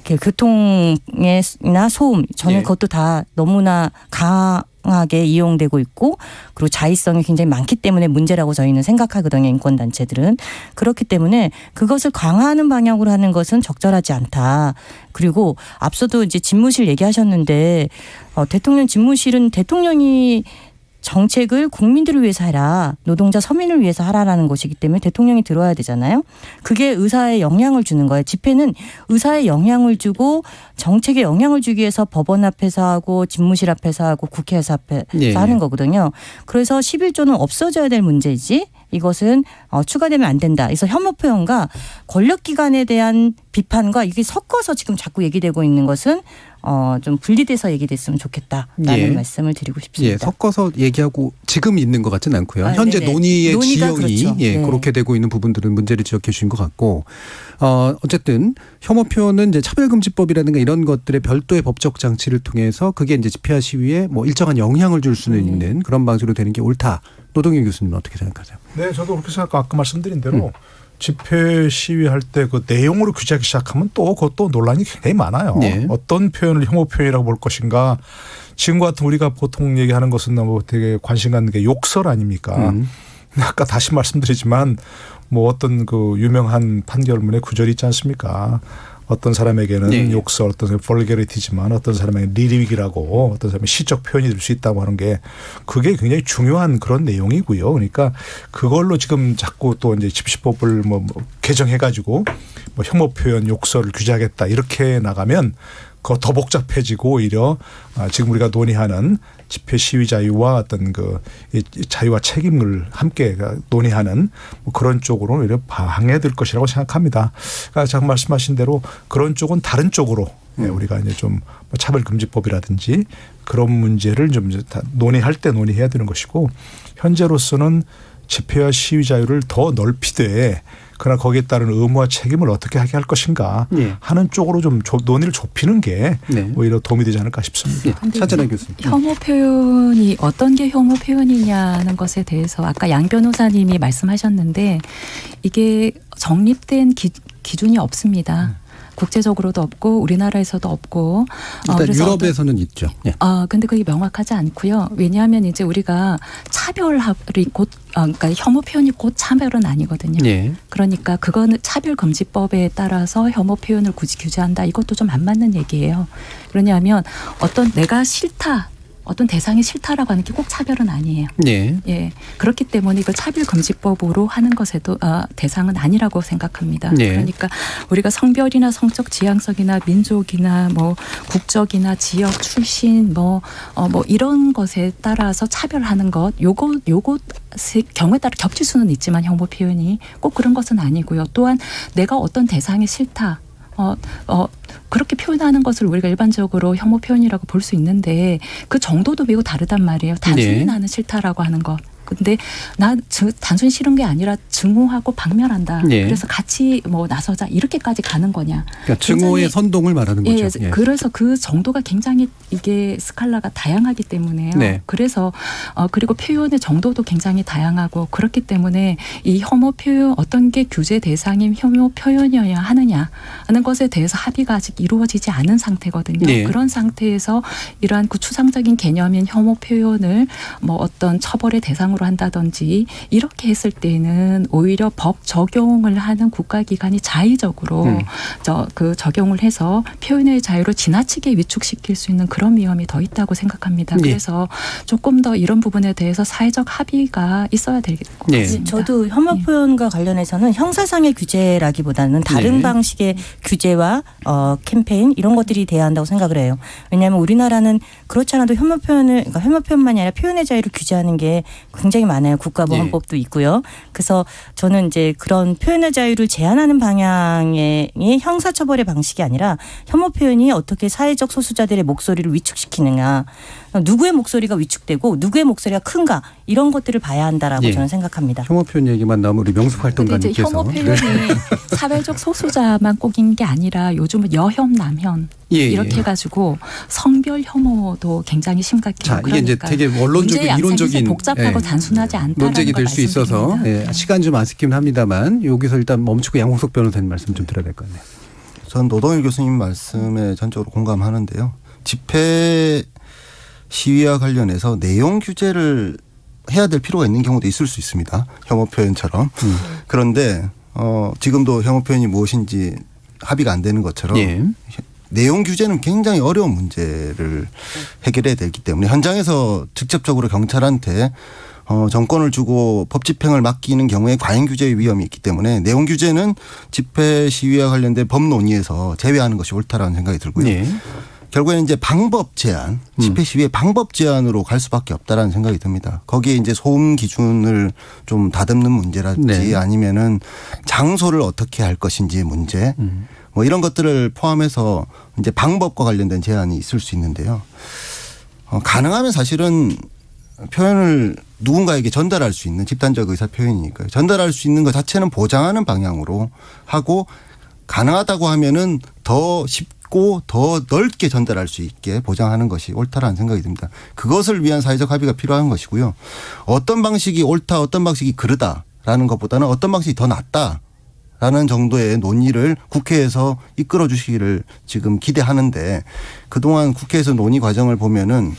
교통이나 소음 저는 그것도 다 너무나 강하게 이용되고 있고 그리고 자의성이 굉장히 많기 때문에 문제라고 저희는 생각하거든요. 인권단체들은. 그렇기 때문에 그것을 강화하는 방향으로 하는 것은 적절하지 않다. 그리고 앞서도 이제 집무실 얘기하셨는데 대통령 집무실은 대통령이 정책을 국민들을 위해서 해라. 노동자 서민을 위해서 하라라는 것이기 때문에 대통령이 들어야 되잖아요. 그게 의사에 영향을 주는 거예요. 집회는 의사에 영향을 주고 정책에 영향을 주기 위해서 법원 앞에서 하고 집무실 앞에서 하고 국회에서 앞에서 하는 거거든요. 그래서 11조는 없어져야 될 문제이지 이것은 추가되면 안 된다. 그래서 혐오 표현과 권력기관에 대한 비판과 이게 섞어서 지금 자꾸 얘기되고 있는 것은 좀 분리돼서 얘기됐으면 좋겠다라는 말씀을 드리고 싶습니다. 섞어서 얘기하고 지금 있는 것 같지는 않고요. 현재 네네. 논의의 지형이 그렇죠. 그렇게 되고 있는 부분들은 문제를 지적해 주신 것 같고 어쨌든 혐오 표현은 이제 차별금지법이라든가 이런 것들의 별도의 법적 장치를 통해서 그게 이제 집회와 시위에 뭐 일정한 영향을 줄 수는 있는 그런 방식으로 되는 게 옳다. 노동현 교수님은 어떻게 생각하세요? 네, 저도 그렇게 생각하고 아까 말씀드린 대로 집회 시위할 때 그 내용으로 규제하기 시작하면 또 그것도 논란이 굉장히 많아요. 어떤 표현을 혐오 표현이라고 볼 것인가. 지금 같은 우리가 보통 얘기하는 것은 너무 되게 관심 갖는 게 욕설 아닙니까? 아까 다시 말씀드리지만 뭐 어떤 그 유명한 판결문에 구절이 있지 않습니까? 어떤 사람에게는 욕설, 어떤 사람은 vulgarity지만 어떤 사람에게는 리릭이라고 어떤 사람이 시적 표현이 될 수 있다고 하는 게 그게 굉장히 중요한 그런 내용이고요. 그러니까 그걸로 지금 자꾸 또 이제 집시법을 뭐 개정해가지고 뭐 혐오 표현, 욕설을 규제하겠다 이렇게 나가면 그거 더 복잡해지고 오히려 지금 우리가 논의하는 집회 시위 자유와 어떤 그 자유와 책임을 함께 논의하는 뭐 그런 쪽으로 오히려 방해될 것이라고 생각합니다. 그러니까 제가 말씀하신 대로 그런 쪽은 다른 쪽으로 우리가 이제 좀 차별금지법이라든지 그런 문제를 좀 논의할 때 논의해야 되는 것이고 현재로서는 집회와 시위 자유를 더 넓히되 그러나 거기에 따른 의무와 책임을 어떻게 하게 할 것인가 하는 쪽으로 좀 논의를 좁히는 게 오히려 도움이 되지 않을까 싶습니다. 차재란 교수님. 혐오 표현이 어떤 게 혐오 표현이냐는 것에 대해서 아까 양 변호사님이 말씀하셨는데 이게 정립된 기준이 없습니다. 국제적으로도 없고 우리나라에서도 없고 일단 유럽에서는 있죠. 근데 그게 명확하지 않고요. 왜냐하면 이제 우리가 차별이 그러니까 혐오 표현이 곧 차별은 아니거든요. 그러니까 그거는 차별금지법에 따라서 혐오 표현을 굳이 규제한다. 이것도 좀 안 맞는 얘기예요. 그러냐면 내가 싫다. 어떤 대상이 싫다라고 하는 게 꼭 차별은 아니에요. 그렇기 때문에 이걸 차별금지법으로 하는 것에도 대상은 아니라고 생각합니다. 그러니까 우리가 성별이나 성적 지향성이나 민족이나 뭐 국적이나 지역 출신 뭐 이런 것에 따라서 차별하는 것 요거 경우에 따라 겹칠 수는 있지만 혐오 표현이 꼭 그런 것은 아니고요. 또한 내가 어떤 대상이 싫다. 그렇게 표현하는 것을 우리가 일반적으로 혐오 표현이라고 볼 수 있는데 그 정도도 매우 다르단 말이에요. 단순히 나는 싫다라고 하는 것. 근데 단순히 싫은 게 아니라 증오하고 박멸한다. 그래서 같이 뭐 나서자 이렇게까지 가는 거냐. 그러니까 증오의 선동을 말하는 거죠. 그래서 그 정도가 굉장히 이게 스칼라가 다양하기 때문에요. 그래서 그리고 표현의 정도도 굉장히 다양하고 그렇기 때문에 이 혐오 표현 어떤 게 규제 대상인 혐오 표현이어야 하느냐 하는 것에 대해서 합의가 아직 이루어지지 않은 상태거든요. 그런 상태에서 이러한 그 추상적인 개념인 혐오 표현을 뭐 어떤 처벌의 대상으로 한다든지 이렇게 했을 때는 오히려 법 적용을 하는 국가기관이 자의적으로 적용을 해서 표현의 자유를 지나치게 위축시킬 수 있는 그런 위험이 더 있다고 생각합니다. 그래서 조금 더 이런 부분에 대해서 사회적 합의가 있어야 될 것 같습니다. 저도 혐오 표현과 관련해서는 형사상의 규제라기보다는 다른 방식의 규제와 캠페인 이런 것들이 돼야 한다고 생각을 해요. 왜냐하면 우리나라는 그렇지 않아도 혐오 표현만이 아니라 표현의 자유를 규제하는 게 굉장히 많아요. 국가보안법도 있고요. 그래서 저는 이제 그런 표현의 자유를 제한하는 방향의 형사처벌의 방식이 아니라 혐오 표현이 어떻게 사회적 소수자들의 목소리를 위축시키느냐. 누구의 목소리가 위축되고 누구의 목소리가 큰가 이런 것들을 봐야 한다라고 예. 저는 생각합니다. 혐오 표현 얘기만 나오면 우리 명숙활동가님께서 혐오 표현이 사회적 소수자만 꼭인 게 아니라 요즘은 여혐, 남혐 이렇게 해가지고 성별 혐오도 굉장히 심각해요. 자, 이게 이제 되게 원론적인 이론적인 복잡하고 단순하지 않다는 논쟁이 될 수 있어서 시간 좀 아쉽긴 합니다만 여기서 일단 멈추고 양홍석 변호사님 말씀 좀 들어야 될 것 같네요. 전 노동일 교수님 말씀에 전적으로 공감하는데요. 집회 시위와 관련해서 내용 규제를 해야 될 필요가 있는 경우도 있을 수 있습니다. 혐오 표현처럼. 그런데 지금도 혐오 표현이 무엇인지 합의가 안 되는 것처럼 내용 규제는 굉장히 어려운 문제를 해결해야 되기 때문에 현장에서 직접적으로 경찰한테 정권을 주고 법 집행을 맡기는 경우에 과잉 규제의 위험이 있기 때문에 내용 규제는 집회 시위와 관련된 법 논의에서 제외하는 것이 옳다라는 생각이 들고요. 결국에는 이제 방법 제한, 집회 시위의 방법 제한으로 갈 수밖에 없다라는 생각이 듭니다. 거기에 이제 소음 기준을 좀 다듬는 문제라든지 아니면은 장소를 어떻게 할 것인지 문제, 뭐 이런 것들을 포함해서 이제 방법과 관련된 제한이 있을 수 있는데요. 가능하면 사실은 표현을 누군가에게 전달할 수 있는 집단적 의사 표현이니까요. 전달할 수 있는 것 자체는 보장하는 방향으로 하고 가능하다고 하면은 더 쉽고 더 넓게 전달할 수 있게 보장하는 것이 옳다라는 생각이 듭니다. 그것을 위한 사회적 합의가 필요한 것이고요. 어떤 방식이 옳다, 어떤 방식이 그르다라는 것보다는 어떤 방식이 더 낫다라는 정도의 논의를 국회에서 이끌어 주시기를 지금 기대하는데 그동안 국회에서 논의 과정을 보면은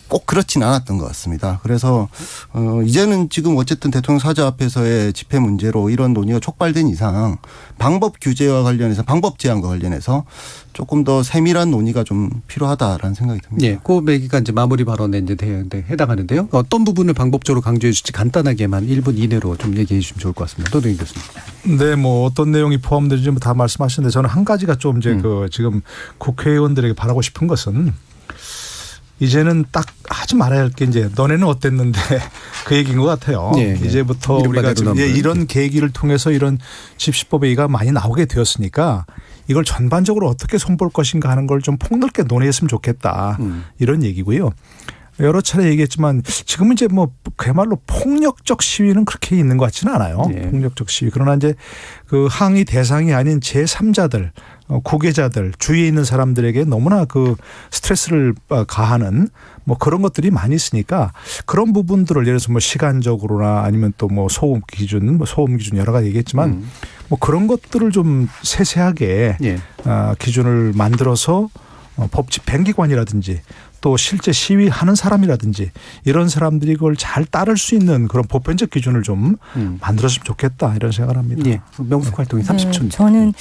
꼭 그렇진 않았던 것 같습니다. 그래서 이제는 지금 어쨌든 대통령 사저 앞에서의 집회 문제로 이런 논의가 촉발된 이상 방법 규제와 관련해서 방법 제한과 관련해서 조금 더 세밀한 논의가 좀 필요하다라는 생각이 듭니다. 예, 그 얘기가 이제 마무리 발언에 이제 해당하는데요. 어떤 부분을 방법적으로 강조해 주실지 간단하게만 1분 이내로 좀 얘기해 주시면 좋을 것 같습니다. 노동희 교수님. 네, 뭐 어떤 내용이 포함되는지 다 말씀하셨는데 저는 한 가지가 좀 이제 그 지금 국회의원들에게 바라고 싶은 것은 이제는 딱 하지 말아야 할 게 이제 너네는 어땠는데 그 얘기인 것 같아요. 이제부터 우리가 지금 이런 계기를 통해서 이런 집시법 얘기가 많이 나오게 되었으니까 이걸 전반적으로 어떻게 손볼 것인가 하는 걸 좀 폭넓게 논의했으면 좋겠다. 이런 얘기고요. 여러 차례 얘기했지만 지금은 이제 뭐 그야말로 폭력적 시위는 그렇게 있는 것 같지는 않아요. 폭력적 시위. 그러나 이제 그 항의 대상이 아닌 제3자들, 구계자들, 주위에 있는 사람들에게 너무나 그 스트레스를 가하는 뭐 그런 것들이 많이 있으니까 그런 부분들을 예를 들어서 뭐 시간적으로나 아니면 또 뭐 소음 기준 여러 가지 얘기했지만 뭐 그런 것들을 좀 세세하게 기준을 만들어서 법 집행기관이라든지 또 실제 시위하는 사람이라든지 이런 사람들이 그걸 잘 따를 수 있는 그런 보편적 기준을 좀 만들었으면 좋겠다 이런 생각을 합니다. 명숙 활동이 30초. 저는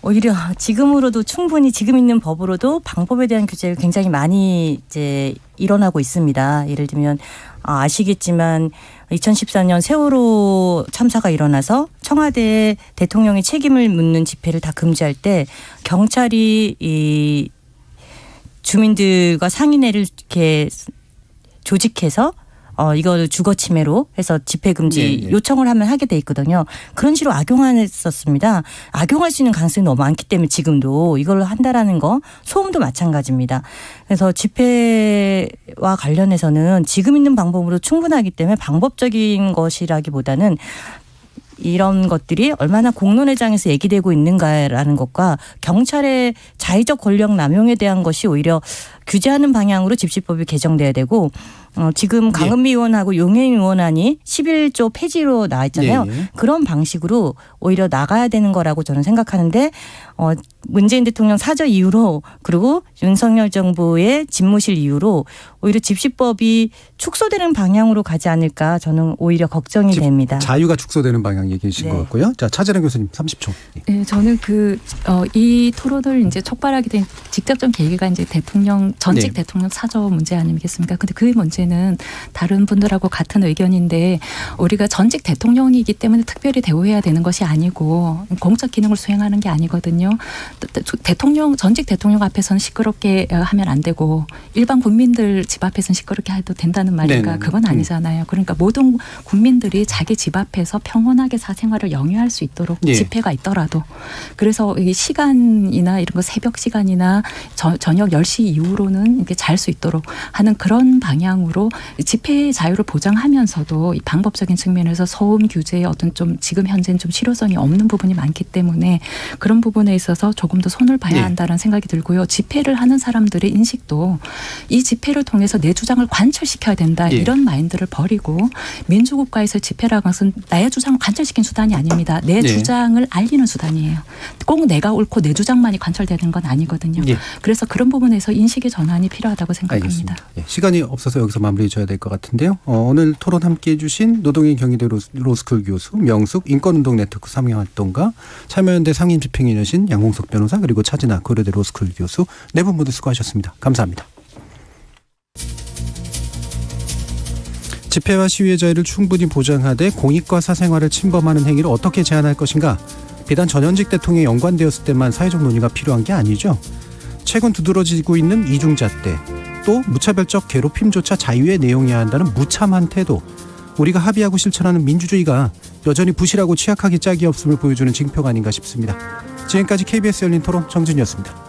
오히려 지금으로도 충분히 지금 있는 법으로도 방법에 대한 규제가 굉장히 많이 이제 일어나고 있습니다. 예를 들면 아시겠지만 2014년 세월호 참사가 일어나서 청와대에 대통령의 책임을 묻는 집회를 다 금지할 때 경찰이 이 주민들과 상인회를 이렇게 조직해서 이걸 주거 침해로 해서 집회 금지 요청을 하면 하게 돼 있거든요. 그런 식으로 악용했었습니다. 악용할 수 있는 가능성이 너무 많기 때문에 지금도 이걸 한다라는 거 소음도 마찬가지입니다. 그래서 집회와 관련해서는 지금 있는 방법으로 충분하기 때문에 방법적인 것이라기보다는 이런 것들이 얼마나 공론회장에서 얘기되고 있는가라는 것과 경찰의 자의적 권력 남용에 대한 것이 오히려 규제하는 방향으로 집시법이 개정돼야 되고 지금 강은미 의원하고 용해인 의원안이 11조 폐지로 나와 있잖아요. 그런 방식으로 오히려 나가야 되는 거라고 저는 생각하는데 문재인 대통령 사저 이후로 그리고 윤석열 정부의 집무실 이후로 오히려 집시법이 축소되는 방향으로 가지 않을까 저는 오히려 걱정이 됩니다. 자유가 축소되는 방향 얘기하신 것 같고요. 자, 차재란 교수님 30초. 네, 저는 이 토론을 이제 촉발하게 된 직접적 계기가 이제 전직 대통령 사저 문제 아니겠습니까? 근데 그 문제는 다른 분들하고 같은 의견인데 우리가 전직 대통령이기 때문에 특별히 대우해야 되는 것이 아니고 공적 기능을 수행하는 게 아니거든요. 전직 대통령 앞에서는 시끄럽게 하면 안 되고 일반 국민들 집 앞에서는 시끄럽게 해도 된다는 말인가? 그건 아니잖아요. 그러니까 모든 국민들이 자기 집 앞에서 평온하게 사생활을 영위할 수 있도록 집회가 있더라도 그래서 이 시간이나 이런 거 새벽 시간이나 저녁 10시 이후로 앞으로는 이렇게 잘 수 있도록 하는 그런 방향으로 집회의 자유를 보장하면서도 이 방법적인 측면에서 소음 규제의 어떤 좀 지금 현재는 좀 실효성이 없는 부분이 많기 때문에 그런 부분에 있어서 조금 더 손을 봐야 한다는 생각이 들고요. 집회를 하는 사람들의 인식도 이 집회를 통해서 내 주장을 관철시켜야 된다. 이런 마인드를 버리고 민주국가에서 집회라는 것은 나의 주장을 관철시킨 수단이 아닙니다. 내 주장을 알리는 수단이에요. 꼭 내가 옳고 내 주장만이 관철되는 건 아니거든요. 그래서 그런 부분에서 인식의 전환이 필요하다고 생각합니다. 시간이 없어서 여기서 마무리 줘야 될 것 같은데요. 오늘 토론 함께해 주신 노동인 경희대 로스쿨 교수, 명숙 인권운동 네트워크 사명활동가, 참여연대 상임집행위원이신 양홍석 변호사, 그리고 차진아 고려대 로스쿨 교수 네 분 모두 수고하셨습니다. 감사합니다. 집회와 시위의 자유를 충분히 보장하되 공익과 사생활을 침범하는 행위를 어떻게 제한할 것인가? 비단 전현직 대통령이 연관되었을 때만 사회적 논의가 필요한 게 아니죠. 최근 두드러지고 있는 이중잣대, 또 무차별적 괴롭힘조차 자유의 내용이어야 한다는 무참한 태도, 우리가 합의하고 실천하는 민주주의가 여전히 부실하고 취약하기 짝이 없음을 보여주는 징표가 아닌가 싶습니다. 지금까지 KBS 열린 토론 정준이었습니다.